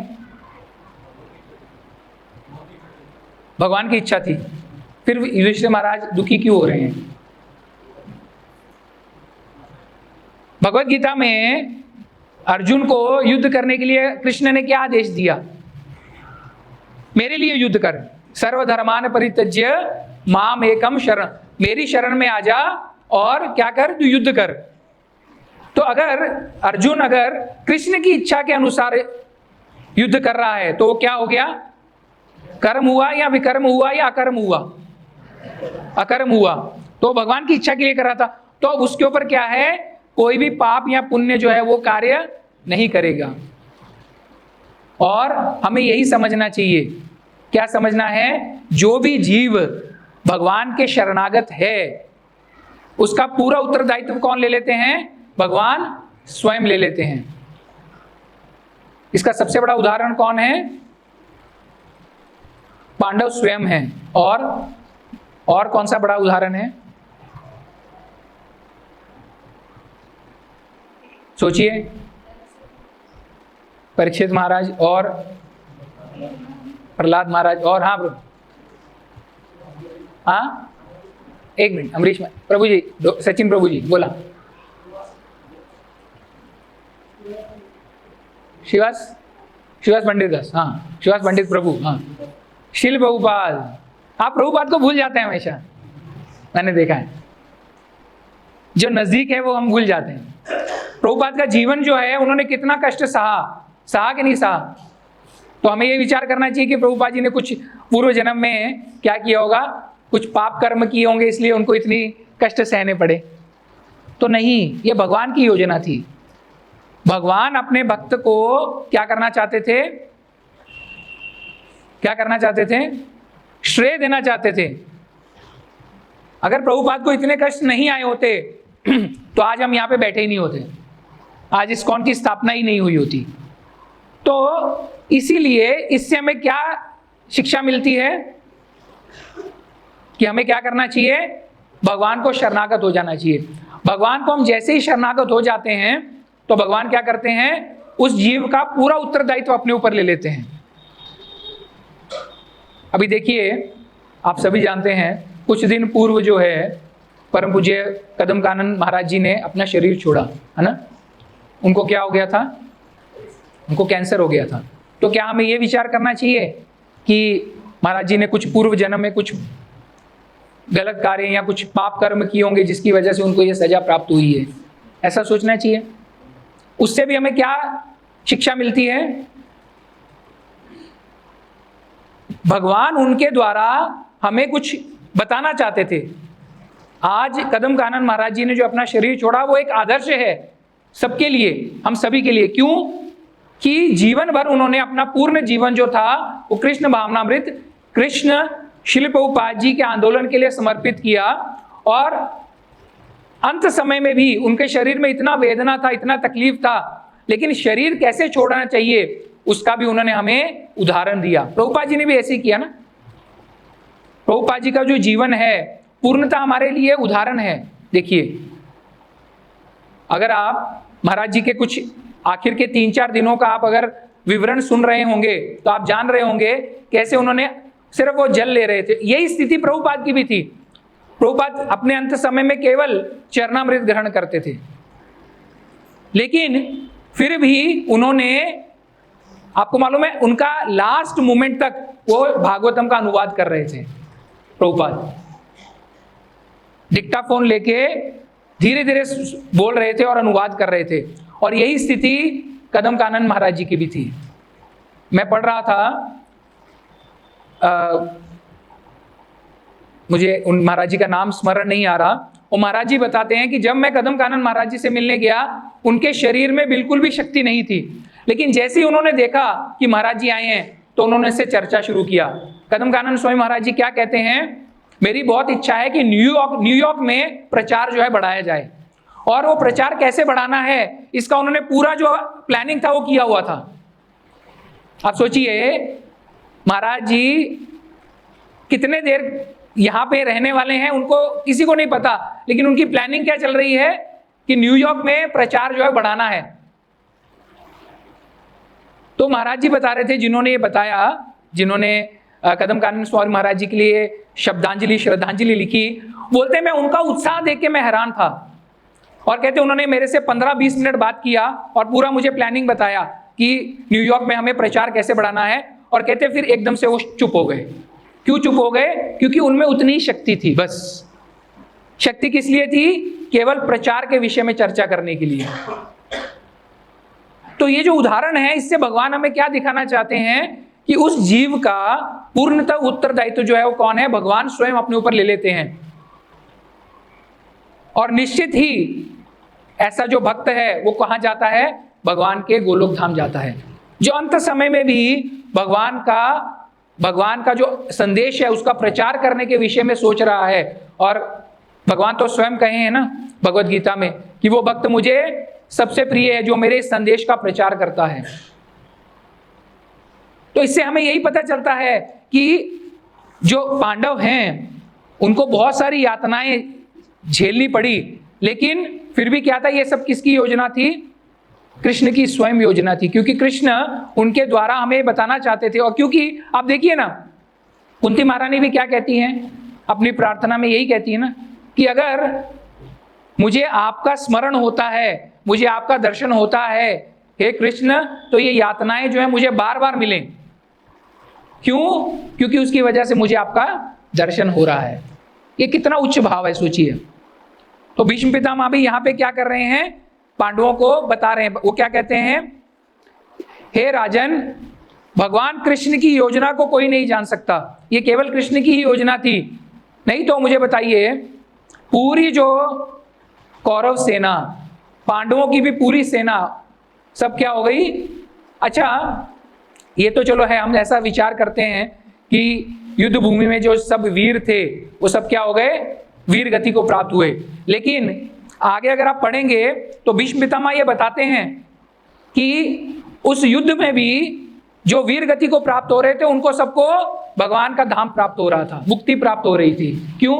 भगवान की इच्छा थी, फिर युधिष्ठिर महाराज दुखी क्यों हो रहे हैं? भगवत गीता में अर्जुन को युद्ध करने के लिए कृष्ण ने क्या आदेश दिया? मेरे लिए युद्ध कर, सर्वधर्मान परित्यज्य माम एकम शरण, मेरी शरण में आ जा और क्या कर? तू युद्ध कर। तो अगर अर्जुन अगर कृष्ण की इच्छा के अनुसार युद्ध कर रहा है तो क्या हो गया? कर्म हुआ या विकर्म हुआ या अकर्म हुआ? अकर्म हुआ। तो भगवान की इच्छा के लिए कर रहा था, तो उसके ऊपर क्या है? कोई भी पाप या पुण्य जो है वो कार्य नहीं करेगा। और हमें यही समझना चाहिए। क्या समझना है? जो भी जीव भगवान के शरणागत है उसका पूरा उत्तरदायित्व कौन ले लेते हैं? भगवान स्वयं ले लेते हैं। इसका सबसे बड़ा उदाहरण कौन है? पांडव स्वयं हैं। और कौन सा बड़ा उदाहरण है? सोचिए। परीक्षित महाराज और प्रहलाद महाराज और हाँ एक मिनट, अमरीश प्रभु जी, सचिन प्रभु जी बोला। शिवास पंडित दास, हाँ शिवास पंडित प्रभु, हाँ शिल प्रभुपाद। आप प्रभुपाद को भूल जाते हैं हमेशा, मैंने देखा है। जो नजदीक है वो हम भूल जाते हैं। प्रभुपाद का जीवन जो है उन्होंने कितना कष्ट सहा कि नहीं सहा। तो हमें ये विचार करना चाहिए कि प्रभुपाद जी ने कुछ पूर्व जन्म में क्या किया होगा, कुछ पाप कर्म किए होंगे इसलिए उनको इतनी कष्ट सहने पड़े। तो नहीं, ये भगवान की योजना थी। भगवान अपने भक्त को क्या करना चाहते थे? क्या करना चाहते थे? श्रेय देना चाहते थे। अगर प्रभुपाद को इतने कष्ट नहीं आए होते तो आज हम यहाँ पे बैठे ही नहीं होते, आज इस्कॉन की स्थापना ही नहीं हुई होती। तो इसीलिए इससे हमें क्या शिक्षा मिलती है कि हमें क्या करना चाहिए? भगवान को शरणागत हो जाना चाहिए। भगवान को हम जैसे ही शरणागत हो जाते हैं तो भगवान क्या करते हैं? उस जीव का पूरा उत्तरदायित्व अपने ऊपर ले लेते हैं। अभी देखिए, आप सभी जानते हैं कुछ दिन पूर्व जो है परम पूज्य कदम कानन महाराज जी ने अपना शरीर छोड़ा, है ना। उनको क्या हो गया था? उनको कैंसर हो गया था। तो क्या हमें ये विचार करना चाहिए कि महाराज जी ने कुछ पूर्व जन्म में कुछ गलत कार्य या कुछ पाप कर्म किए होंगे जिसकी वजह से उनको ये सजा प्राप्त हुई है, ऐसा सोचना चाहिए? उससे भी हमें क्या शिक्षा मिलती है? भगवान उनके द्वारा हमें कुछ बताना चाहते थे। आज कदम कानन महाराज जी ने जो अपना शरीर छोड़ा वो एक आदर्श है सबके लिए, हम सभी के लिए। क्यों? कि जीवन भर उन्होंने अपना पूर्ण जीवन जो था वो कृष्ण भावनामृत, कृष्ण शिल प्रभुपाद जी के आंदोलन के लिए समर्पित किया। और अंत समय में भी उनके शरीर में इतना वेदना था, इतना तकलीफ था, लेकिन शरीर कैसे छोड़ना चाहिए उसका भी उन्होंने हमें उदाहरण दिया। प्रभुपाद जी ने भी ऐसे ही किया ना। प्रभुपाद जी का जो जीवन है पूर्णतः हमारे लिए उदाहरण है। देखिए, अगर आप महाराज जी के कुछ आखिर के 3-4 दिनों का आप अगर विवरण सुन रहे होंगे तो आप जान रहे होंगे कैसे उन्होंने सिर्फ वो जल ले रहे थे। यही स्थिति प्रभुपाद की भी थी। प्रभुपाद अपने अंत समय में केवल चरणामृत ग्रहण करते थे, लेकिन फिर भी उन्होंने, आपको मालूम है, उनका लास्ट मोमेंट तक वो भागवतम का अनुवाद कर रहे थे। प्रभुपाद डिक्टाफोन लेके धीरे धीरे बोल रहे थे और अनुवाद कर रहे थे। और यही स्थिति कदम कानन महाराज जी की भी थी। मैं पढ़ रहा था, मुझे उन महाराज जी का नाम स्मरण नहीं आ रहा। वो महाराज जी बताते हैं कि जब मैं कदम कानन महाराज जी से मिलने गया, उनके शरीर में बिल्कुल भी शक्ति नहीं थी, लेकिन जैसे ही उन्होंने देखा कि महाराज जी आए हैं तो उन्होंने इससे चर्चा शुरू किया। कदम कानन स्वामी महाराज जी क्या कहते हैं? मेरी बहुत इच्छा है कि न्यूयॉर्क में प्रचार जो है बढ़ाया जाए। और वो प्रचार कैसे बढ़ाना है इसका उन्होंने पूरा जो प्लानिंग था वो किया हुआ था। आप सोचिए, महाराज जी कितने देर यहां पे रहने वाले हैं उनको किसी को नहीं पता, लेकिन उनकी प्लानिंग क्या चल रही है कि न्यूयॉर्क में प्रचार जो है बढ़ाना है। तो महाराज जी बता रहे थे, जिन्होंने ये बताया, जिन्होंने कदम कानन स्वामी महाराज जी के लिए शब्दांजलि श्रद्धांजलि लिखी, बोलते मैं उनका उत्साह देख के मैं हैरान था। और कहते उन्होंने मेरे से 15-20 मिनट बात किया और पूरा मुझे प्लानिंग बताया कि न्यूयॉर्क में हमें प्रचार कैसे बढ़ाना है। और कहते फिर एकदम से वो चुप हो गए। क्यों चुप हो गए? क्योंकि उनमें उतनी ही शक्ति थी। बस शक्ति किस लिए थी? केवल प्रचार के विषय में चर्चा करने के लिए। तो ये जो उदाहरण है, इससे भगवान हमें क्या दिखाना चाहते हैं कि उस जीव का पूर्णतः उत्तरदायित्व जो है वो कौन है? भगवान स्वयं अपने ऊपर ले लेते हैं। और निश्चित ही ऐसा जो भक्त है वो कहां जाता है? भगवान के गोलोक धाम जाता है। जो अंत समय में भी भगवान का जो संदेश है उसका प्रचार करने के विषय में सोच रहा है। और भगवान तो स्वयं कहे हैं ना भगवत गीता में कि वो भक्त मुझे सबसे प्रिय है जो मेरे इस संदेश का प्रचार करता है। तो इससे हमें यही पता चलता है कि जो पांडव हैं उनको बहुत सारी यातनाएं झेलनी पड़ी, लेकिन फिर भी क्या था? ये सब किसकी योजना थी? कृष्ण की स्वयं योजना थी। क्योंकि कृष्ण उनके द्वारा हमें बताना चाहते थे। और क्योंकि आप देखिए ना, कुंती महारानी भी क्या कहती हैं अपनी प्रार्थना में? यही कहती है ना कि अगर मुझे आपका स्मरण होता है, मुझे आपका दर्शन होता है हे कृष्ण, तो ये यातनाएं जो है मुझे बार बार मिलें। क्यों? क्योंकि उसकी वजह से मुझे आपका दर्शन हो रहा है। ये कितना उच्च भाव है, सोचिए। तो भीष्म पितामह भी यहाँ पे क्या कर रहे हैं? पांडवों को बता रहे हैं। वो क्या कहते हैं? हे राजन, भगवान कृष्ण की योजना को कोई नहीं जान सकता। ये केवल कृष्ण की ही योजना थी। नहीं तो मुझे बताइए, पूरी जो कौरव सेना, पांडवों की भी पूरी सेना, सब क्या हो गई? अच्छा, ये तो चलो है, हम ऐसा विचार करते हैं कि युद्ध भूमि में जो सब वीर थे वो सब क्या हो गए? वीर गति को प्राप्त हुए। लेकिन आगे अगर आप पढ़ेंगे तो भीष्म पितामह ये बताते हैं कि उस युद्ध में भी जो वीर गति को प्राप्त हो रहे थे उनको सबको भगवान का धाम प्राप्त हो रहा था, मुक्ति प्राप्त हो रही थी। क्यों?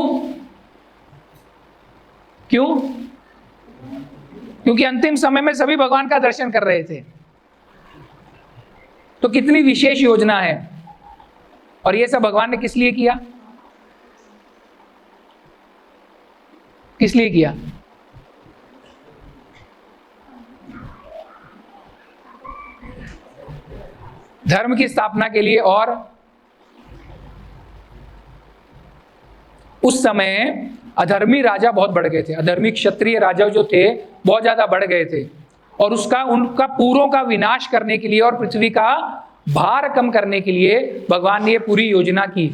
क्यों? क्योंकि अंतिम समय में सभी भगवान का दर्शन कर रहे थे। तो कितनी विशेष योजना है। और ये सब भगवान ने किस लिए किया? किस लिए किया? धर्म की स्थापना के लिए। और उस समय अधर्मी राजा बहुत बढ़ गए थे, अधर्मी क्षत्रिय राजा जो थे बहुत ज्यादा बढ़ गए थे, और उनका पूरों का विनाश करने के लिए और पृथ्वी का भार कम करने के लिए भगवान ने ये पूरी योजना की।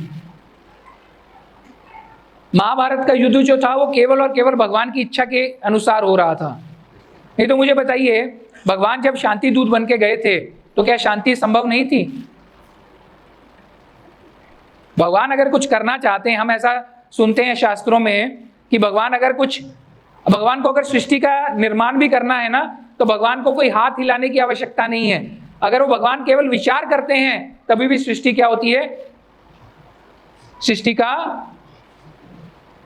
महाभारत का युद्ध जो था वो केवल और केवल भगवान की इच्छा के अनुसार हो रहा था। नहीं तो मुझे बताइए, भगवान जब शांति दूत बन के गए थे तो क्या शांति संभव नहीं थी? भगवान अगर कुछ करना चाहते हैं, हम ऐसा सुनते हैं शास्त्रों में कि भगवान को अगर सृष्टि का निर्माण भी करना है ना, तो भगवान को कोई हाथ हिलाने की आवश्यकता नहीं है। अगर वो भगवान केवल विचार करते हैं तभी भी सृष्टि क्या होती है? सृष्टि का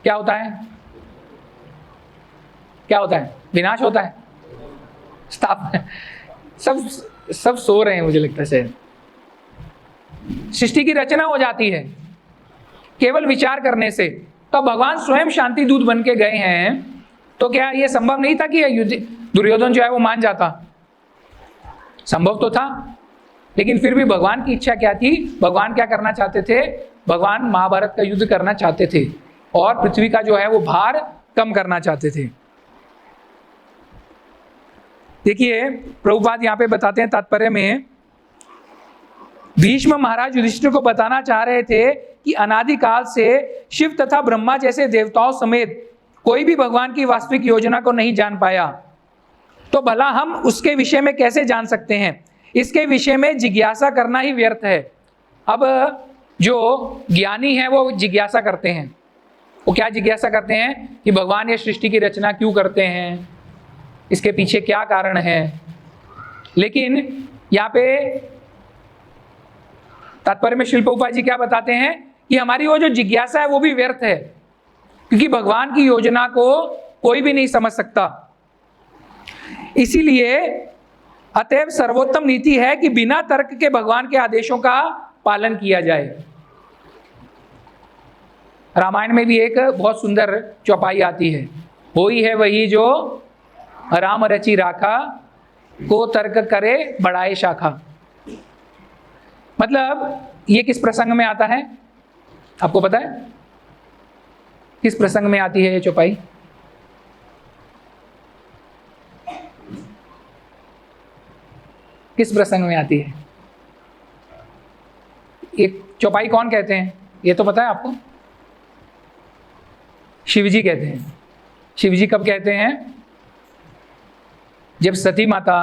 क्या होता है? क्या होता है? विनाश होता है, स्थापना। सब सो रहे हैं मुझे लगता है शायद। सृष्टि की रचना हो जाती है केवल विचार करने से। तो भगवान स्वयं शांति दूत बन के गए हैं, तो क्या यह संभव नहीं था कि दुर्योधन जो है वो मान जाता? संभव तो था, लेकिन फिर भी भगवान की इच्छा क्या थी? भगवान क्या करना चाहते थे? भगवान महाभारत का युद्ध करना चाहते थे और पृथ्वी का जो है वो भार कम करना चाहते थे। देखिए, प्रभुपाद यहां पे बताते हैं तात्पर्य में, भीष्म महाराज युधिष्ठिर को बताना चाह रहे थे कि अनादिकाल से शिव तथा ब्रह्मा जैसे देवताओं समेत कोई भी भगवान की वास्तविक योजना को नहीं जान पाया, तो भला हम उसके विषय में कैसे जान सकते हैं? इसके विषय में जिज्ञासा करना ही व्यर्थ है। अब जो ज्ञानी है वो जिज्ञासा करते हैं। वो क्या जिज्ञासा करते हैं? कि भगवान ये सृष्टि की रचना क्यों करते हैं, इसके पीछे क्या कारण है। लेकिन यहाँ पे तात्पर्य में श्रील प्रभुपाद जी क्या बताते हैं कि हमारी वो जो जिज्ञासा है वो भी व्यर्थ है, क्योंकि भगवान की योजना को कोई भी नहीं समझ सकता। इसीलिए अतएव सर्वोत्तम नीति है कि बिना तर्क के भगवान के आदेशों का पालन किया जाए। रामायण में भी एक बहुत सुंदर चौपाई आती है, होई है वही जो राम रचि राखा, को तर्क करे बढ़ाए शाखा। मतलब ये किस प्रसंग में आता है? आपको पता है किस प्रसंग में आती है ये चौपाई? किस प्रसंग में आती है? एक चौपाई कौन कहते हैं ये तो पता है आपको? शिवजी कहते हैं। शिवजी कब कहते हैं? जब सती माता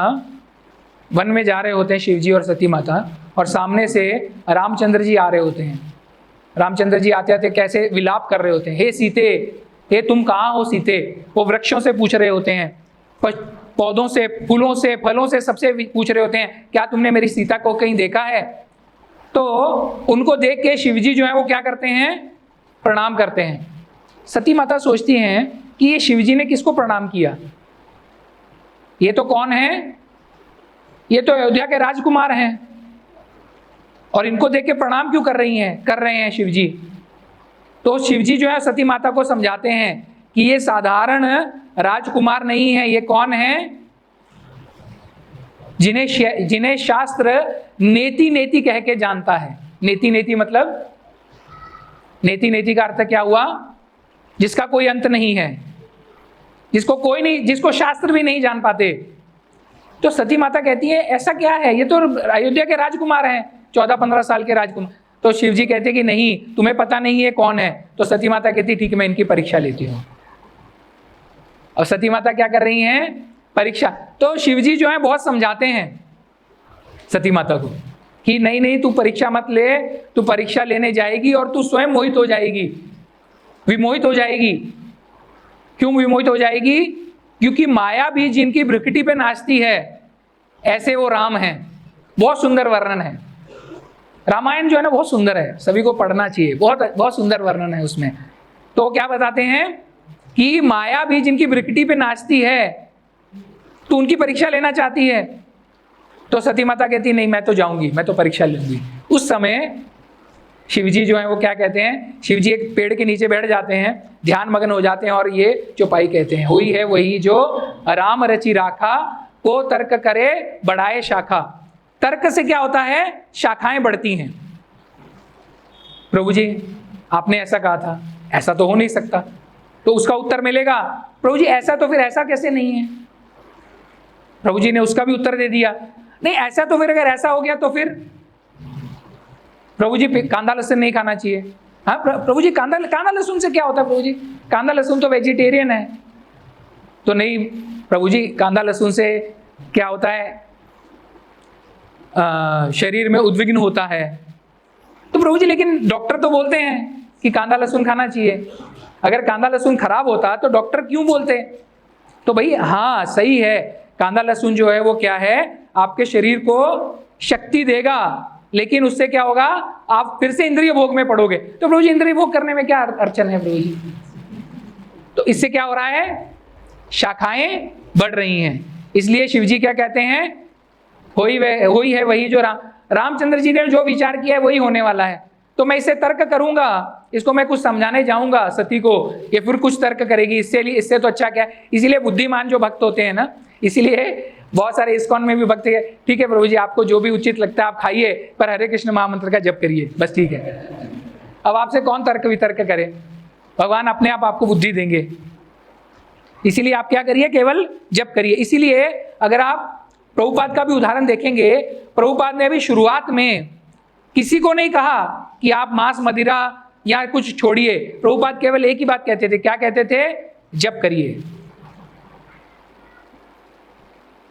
वन में जा रहे होते हैं, शिवजी और सती माता, और सामने से रामचंद्र जी आ रहे होते हैं। रामचंद्र जी आते आते कैसे विलाप कर रहे होते हैं, हे सीते, हे तुम कहाँ हो सीते। वो वृक्षों से पूछ रहे होते हैं, पौधों से, फूलों से, फलों से, सबसे पूछ रहे होते हैं, क्या तुमने मेरी सीता को कहीं देखा है? तो उनको देख के शिवजी जो है वो क्या करते हैं? प्रणाम करते हैं। सती माता सोचती हैं कि ये शिवजी ने किसको प्रणाम किया? ये तो कौन है? ये तो अयोध्या के राजकुमार हैं, और इनको देख के प्रणाम क्यों कर रहे हैं शिवजी? तो शिवजी जो है सती माता को समझाते हैं कि ये साधारण राजकुमार नहीं है, ये कौन है? जिन्हें शास्त्र नेति नेति कह के जानता है। नेति नेति मतलब, नेति नेति का अर्थ क्या हुआ? जिसका कोई अंत नहीं है, जिसको कोई नहीं, जिसको शास्त्र भी नहीं जान पाते। तो सती माता कहती है ऐसा क्या है, ये तो अयोध्या के राजकुमार हैं, 14-15 साल के राजकुमार। तो शिवजी कहते कि नहीं, तुम्हें पता नहीं है कौन है। तो सती माता कहती ठीक है, मैं इनकी परीक्षा लेती हूँ। और सती माता क्या कर रही हैं? परीक्षा। तो शिवजी जो है बहुत समझाते हैं सती माता को कि नहीं नहीं, तू परीक्षा मत ले, तू परीक्षा लेने जाएगी और तू स्वयं मोहित हो जाएगी, विमोहित हो जाएगी। क्यों विमोहित हो जाएगी? क्योंकि माया भी जिनकी भ्रुकुटी पे नाचती है, ऐसे वो राम हैं। बहुत सुंदर वर्णन है। रामायण जो है ना बहुत सुंदर है, सभी को पढ़ना चाहिए, बहुत बहुत सुंदर वर्णन है उसमें। तो क्या बताते हैं कि माया भी जिनकी भ्रुकुटी पे नाचती है, तो उनकी परीक्षा लेना चाहती है। तो सती माता कहती नहीं, मैं तो जाऊंगी, मैं तो परीक्षा लूंगी। उस समय शिवजी जो है वो क्या कहते हैं? शिवजी एक पेड़ के नीचे बैठ जाते हैं, ध्यान मग्न हो जाते हैं और ये चौपाई कहते हैं, हुई है वही जो राम रचि राखा, को तर्क करे बढ़ाए शाखा। तर्क से क्या होता है, शाखाएं बढ़ती हैं। प्रभु जी आपने ऐसा कहा था, ऐसा तो हो नहीं सकता, तो उसका उत्तर मिलेगा प्रभु जी ऐसा तो फिर ऐसा कैसे नहीं है। प्रभु जी ने उसका भी उत्तर दे दिया, नहीं ऐसा तो फिर अगर ऐसा हो गया तो फिर प्रभु जी कांदा लहसुन नहीं खाना चाहिए। हाँ प्रभु जी कांदा लहसुन से क्या होता है, प्रभु जी कांदा लहसुन तो वेजिटेरियन है। तो नहीं प्रभु जी कांदा लहसुन से क्या होता है, शरीर में उद्विग्न होता है। तो प्रभु जी लेकिन डॉक्टर तो बोलते हैं कि कांदा लहसुन खाना चाहिए, अगर कांदा लहसुन खराब होता तो डॉक्टर क्यों बोलते। तो भाई हाँ सही है, कांदा लहसुन जो है वो क्या है, आपके शरीर को शक्ति देगा, लेकिन उससे क्या होगा, आप फिर से इंद्रिय भोग में पड़ोगे। तो प्रभु जी इंद्रिय भोग करने में क्या अड़चन है प्रभु जी। तो इससे क्या हो रहा है, शाखाएं बढ़ रही हैं। इसलिए शिव जी क्या कहते हैं, होई है वही जो रामचंद्र जी ने जो विचार किया है वही होने वाला है। तो मैं इसे तर्क करूंगा, इसको मैं कुछ समझाने जाऊंगा सती को, ये फिर कुछ तर्क करेगी, इससे तो अच्छा क्या है। इसीलिए बुद्धिमान जो भक्त होते हैं ना, इसीलिए बहुत सारे इस्कॉन में भी भक्त है, ठीक है प्रभु जी आपको जो भी उचित लगता है आप खाइए, पर हरे कृष्ण महामंत्र का जप करिए, बस ठीक है। अब आपसे कौन तर्क वितर्क करे, भगवान अपने आप आपको बुद्धि देंगे। इसीलिए आप क्या करिए, केवल जप करिए। इसीलिए अगर आप प्रभुपाद का भी उदाहरण देखेंगे, प्रभुपाद ने भी शुरुआत में किसी को नहीं कहा कि आप मांस मदिरा या कुछ छोड़िए। प्रभुपाद केवल एक ही बात कहते थे, क्या कहते थे, जप करिए।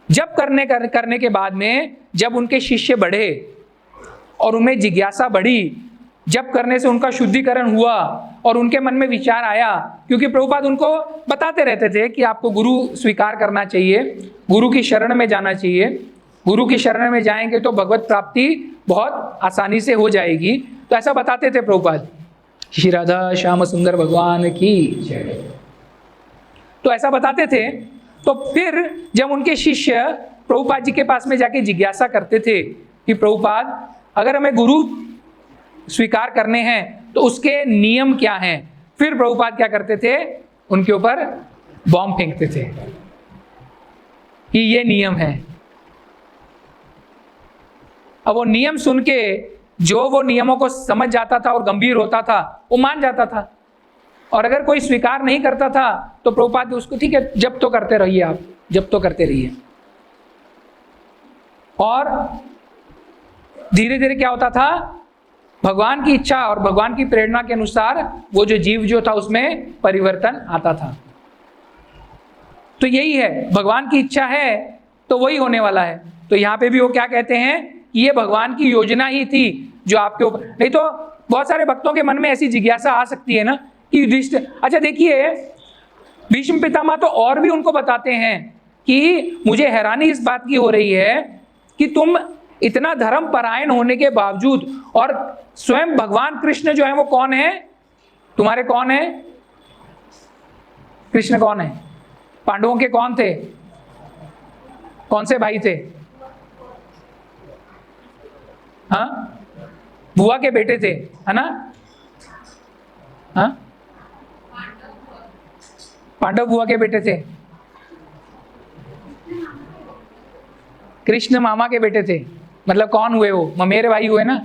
जप करने के बाद में जब उनके शिष्य बढ़े और उनमें जिज्ञासा बढ़ी, जप करने से उनका शुद्धिकरण हुआ और उनके मन में विचार आया, क्योंकि प्रभुपाद उनको बताते रहते थे कि आपको गुरु स्वीकार करना चाहिए, गुरु की शरण में जाना चाहिए, गुरु की शरण में जाएंगे तो भगवत प्राप्ति बहुत आसानी से हो जाएगी। तो ऐसा बताते थे प्रभुपाद। श्री राधा श्याम सुंदर भगवान की जय। तो ऐसा बताते थे। तो फिर जब उनके शिष्य प्रभुपाद जी के पास में जाके जिज्ञासा करते थे कि प्रभुपाद अगर हमें गुरु स्वीकार करने हैं तो उसके नियम क्या हैं, फिर प्रभुपाद क्या करते थे, उनके ऊपर बॉम्ब फेंकते थे कि ये नियम है। अब वो नियम सुन के जो वो नियमों को समझ जाता था और गंभीर होता था वो मान जाता था, और अगर कोई स्वीकार नहीं करता था तो प्रभुपाद उसको ठीक है जब तो करते रहिए, आप जब तो करते रहिए। और धीरे धीरे क्या होता था, भगवान की इच्छा और भगवान की प्रेरणा के अनुसार वो जो जीव जो था उसमें परिवर्तन आता था। तो यही है, भगवान की इच्छा है तो वही होने वाला है। तो यहाँ पे भी वो क्या कहते हैं कि ये भगवान की योजना ही थी जो आपके ऊपर, नहीं तो बहुत सारे भक्तों के मन में ऐसी जिज्ञासा आ सकती है ना कि युधिष्ठिर, अच्छा देखिए भीष्म पितामह तो और भी उनको बताते हैं कि मुझे हैरानी इस बात की हो रही है कि तुम इतना धर्म परायण होने के बावजूद, और स्वयं भगवान कृष्ण जो है वो कौन है, तुम्हारे कौन है, कृष्ण कौन है, पांडवों के कौन थे, कौन से भाई थे, हाँ बुआ के बेटे थे, है ना, हाँ पांडव बुआ के बेटे थे, कृष्ण मामा के बेटे थे, मतलब कौन हुए वो, ममेरे भाई हुए ना।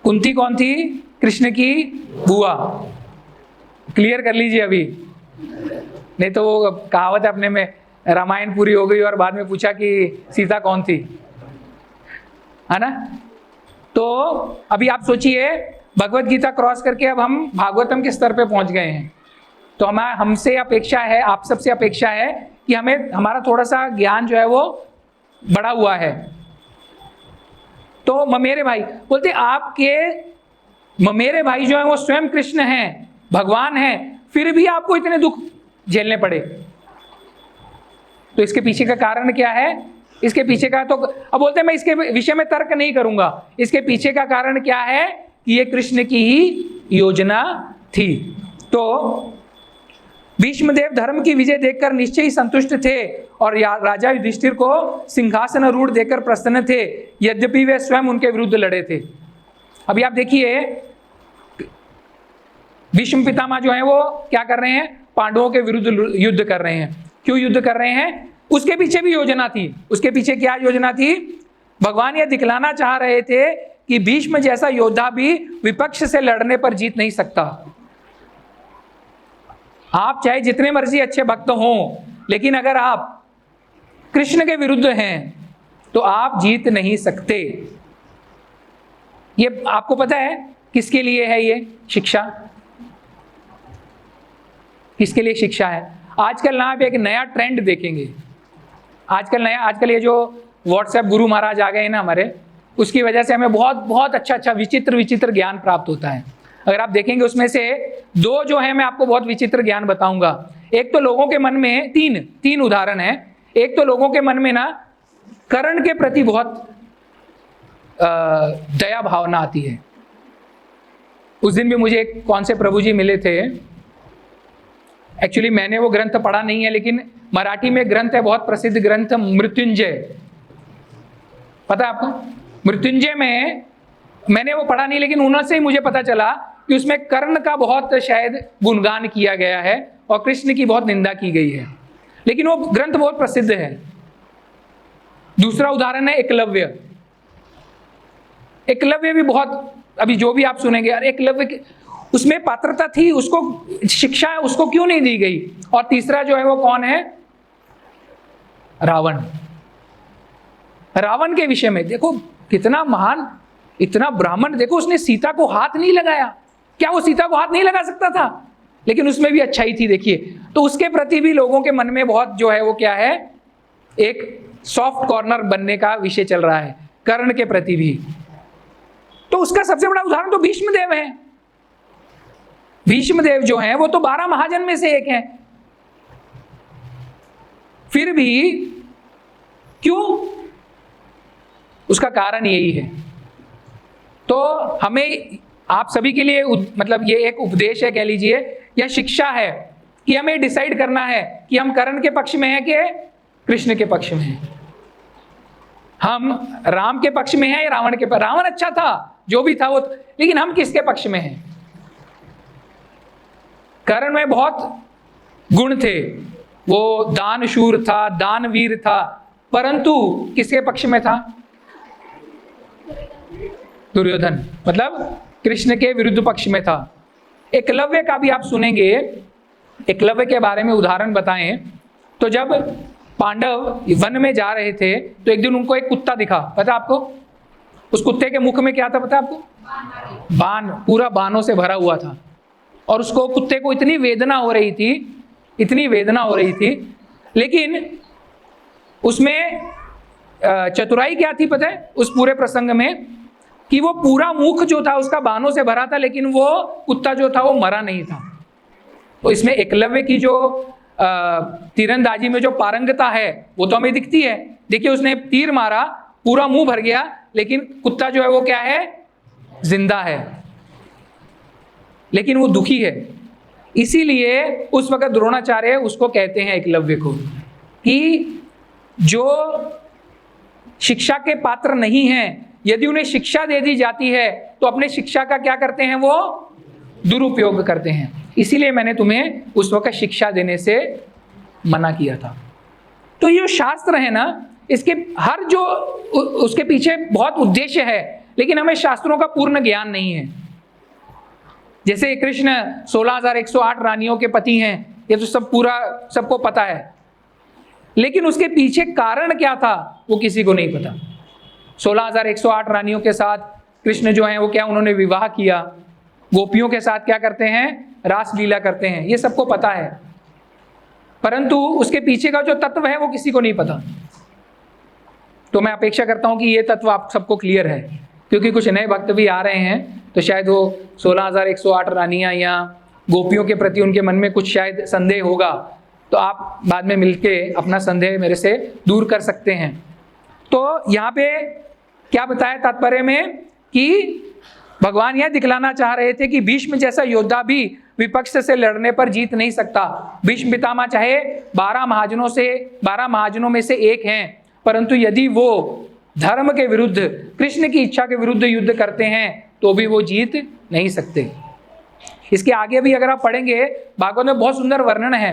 कुंती कौन थी, कृष्ण की बुआ, क्लियर कर लीजिए अभी, नहीं तो वो कहावत अपने में रामायण पूरी हो गई और बाद में पूछा कि सीता कौन थी, है ना। तो अभी आप सोचिए भगवत गीता क्रॉस करके अब हम भागवतम के स्तर पे पहुंच गए हैं। तो हमसे अपेक्षा है, आप सबसे अपेक्षा है कि हमें हमारा थोड़ा सा ज्ञान जो है वो बढ़ा हुआ है। तो ममेरे भाई बोलते, आपके ममेरे भाई जो है वो स्वयं कृष्ण हैं, भगवान हैं, फिर भी आपको इतने दुख झेलने पड़े। तो इसके पीछे का कारण क्या है, इसके पीछे का तो अब बोलते हैं मैं इसके विषय में तर्क नहीं करूंगा, इसके पीछे का कारण क्या है कि ये कृष्ण की ही योजना थी। तो भीष्मदेव धर्म की विजय देखकर निश्चय ही संतुष्ट थे और राजा युधिष्ठिर को सिंहासन रूढ़ देकर प्रसन्न थे, यद्यपि वे स्वयं उनके विरुद्ध लड़े थे। अभी आप देखिए भीष्म पितामह जो है वो क्या कर रहे हैं, पांडवों के विरुद्ध युद्ध कर रहे हैं। क्यों युद्ध कर रहे हैं, उसके पीछे भी योजना थी। उसके पीछे क्या योजना थी? भगवान यह दिखलाना चाह रहे थे कि भीष्म जैसा योद्धा भी विपक्ष से लड़ने पर जीत नहीं सकता। आप चाहे जितने मर्जी अच्छे भक्त हों, लेकिन अगर आप कृष्ण के विरुद्ध हैं तो आप जीत नहीं सकते। ये आपको पता है किसके लिए है? ये शिक्षा किसके लिए शिक्षा है? आजकल ना आप एक नया ट्रेंड देखेंगे। आजकल ये जो व्हाट्सएप गुरु महाराज आ गए हैं ना हमारे, उसकी वजह से हमें बहुत बहुत अच्छा विचित्र ज्ञान प्राप्त होता है। अगर आप देखेंगे उसमें से दो जो है, मैं आपको बहुत विचित्र ज्ञान बताऊंगा। एक तो लोगों के मन में तीन उदाहरण है। एक तो लोगों के मन में ना कर्ण के प्रति बहुत दया भावना आती है। उस दिन भी मुझे कौन से प्रभु जी मिले थे, एक्चुअली मैंने वो ग्रंथ पढ़ा नहीं है, लेकिन मराठी में ग्रंथ है, बहुत प्रसिद्ध ग्रंथ मृत्युंजय। पता है आपको? मृत्युंजय में मैंने वो पढ़ा नहीं, लेकिन उन्हीं से ही मुझे पता चला कि उसमें कर्ण का बहुत शायद गुणगान किया गया है और कृष्ण की बहुत निंदा की गई है, लेकिन वो ग्रंथ बहुत प्रसिद्ध है। दूसरा उदाहरण है एकलव्य। एकलव्य भी बहुत, अभी जो भी आप सुनेंगे, यार एकलव्य उसमें पात्रता थी, उसको शिक्षा उसको क्यों नहीं दी गई? और तीसरा जो है वो कौन है? रावण। रावण के विषय में देखो कितना महान, इतना ब्राह्मण, देखो उसने सीता को हाथ नहीं लगाया। क्या वो सीता को हाथ नहीं लगा सकता था? लेकिन उसमें भी अच्छाई थी। देखिए, तो उसके प्रति भी लोगों के मन में बहुत जो है वो क्या है, एक सॉफ्ट कॉर्नर बनने का विषय चल रहा है कर्ण के प्रति भी। तो उसका सबसे बड़ा उदाहरण तो भीष्मदेव है। भीष्मदेव जो हैं वो तो 12 महाजन में से एक हैं, फिर भी क्यों? उसका कारण यही है। तो हमें, आप सभी के लिए मतलब ये एक उपदेश है, कह लीजिए, या शिक्षा है कि हमें डिसाइड करना है कि हम कर्ण के पक्ष में हैं कि कृष्ण के पक्ष में हैं। हम राम के पक्ष में हैं या रावण के पक्ष? रावण अच्छा था, जो भी था वो, लेकिन हम किसके पक्ष में हैं? कर्ण में बहुत गुण थे, वो दानशूर था, दानवीर था, परंतु किसके पक्ष में था? दुर्योधन, मतलब कृष्ण के विरुद्ध पक्ष में था। एकलव्य का भी आप सुनेंगे, एकलव्य के बारे में उदाहरण बताएं तो जब पांडव वन में जा रहे थे तो एक दिन उनको एक कुत्ता दिखा। पता आपको उस कुत्ते के मुख में क्या था? पता आपको? बाण, पूरा बाणों से भरा हुआ था। और उसको, कुत्ते को इतनी वेदना हो रही थी, लेकिन उसमें चतुराई क्या थी पता है उस पूरे प्रसंग में? कि वो पूरा मुख जो था उसका बाणों से भरा था, लेकिन वो कुत्ता जो था वो मरा नहीं था। तो इसमें एकलव्य की जो तीरंदाजी में जो पारंगता है वो तो हमें दिखती है। देखिए, उसने तीर मारा, पूरा मुंह भर गया, लेकिन कुत्ता जो है वो क्या है? जिंदा है, लेकिन वो दुखी है। इसीलिए उस वक्त द्रोणाचार्य उसको कहते हैं, एकलव्य को, कि जो शिक्षा के पात्र नहीं हैं, यदि उन्हें शिक्षा दे दी जाती है तो अपने शिक्षा का क्या करते हैं? वो दुरुपयोग करते हैं। इसीलिए मैंने तुम्हें उस वक्त शिक्षा देने से मना किया था। तो ये जो शास्त्र है ना, इसके हर जो उसके पीछे बहुत उद्देश्य है, लेकिन हमें शास्त्रों का पूर्ण ज्ञान नहीं है। जैसे कृष्ण 16,108 रानियों के पति हैं, ये तो सब पूरा सबको पता है, लेकिन उसके पीछे कारण क्या था वो किसी को नहीं पता। 16,108 रानियों के साथ कृष्ण जो है वो क्या, उन्होंने विवाह किया, गोपियों के साथ क्या करते हैं? रास लीला करते हैं, ये सबको पता है, परंतु उसके पीछे का जो तत्व है वो किसी को नहीं पता। तो मैं अपेक्षा करता हूं कि ये तत्व आप सबको क्लियर है, क्योंकि कुछ नए भक्त भी आ रहे हैं, तो शायद वो 16,108 रानियां या गोपियों के प्रति उनके मन में कुछ शायद संदेह होगा, तो आप बाद में मिलके अपना संदेह मेरे से दूर कर सकते हैं। तो यहाँ पे क्या बताया तात्पर्य में कि भगवान यह दिखलाना चाह रहे थे कि भीष्म जैसा योद्धा भी विपक्ष से लड़ने पर जीत नहीं सकता। भीष्म पितामह चाहे 12 महाजनों में से एक हैं, परंतु यदि वो धर्म के विरुद्ध, कृष्ण की इच्छा के विरुद्ध युद्ध करते हैं तो भी वो जीत नहीं सकते। इसके आगे भी अगर आप पढ़ेंगे, भागवत में बहुत सुंदर वर्णन है।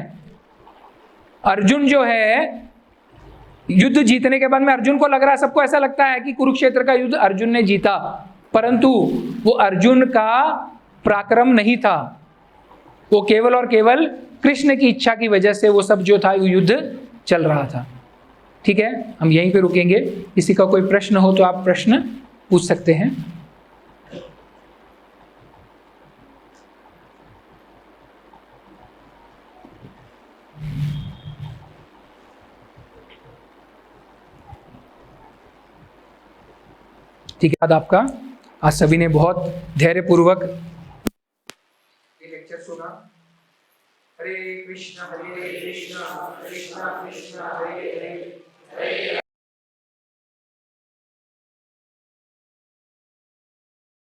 अर्जुन जो है युद्ध जीतने के बाद में अर्जुन को लग रहा है, सबको ऐसा लगता है कि कुरुक्षेत्र का युद्ध अर्जुन ने जीता, परंतु वो अर्जुन का पराक्रम नहीं था, वो केवल और केवल कृष्ण की इच्छा की वजह से वो सब जो था वो युद्ध चल रहा था। ठीक है, हम यहीं पे रुकेंगे। किसी का कोई प्रश्न हो तो आप प्रश्न पूछ सकते हैं। ठीक है, आपका आज सभी ने बहुत धैर्यपूर्वक ये लेक्चर सुना। हरे कृष्णा कृष्णा कृष्णा कृष्णा हरे हरे।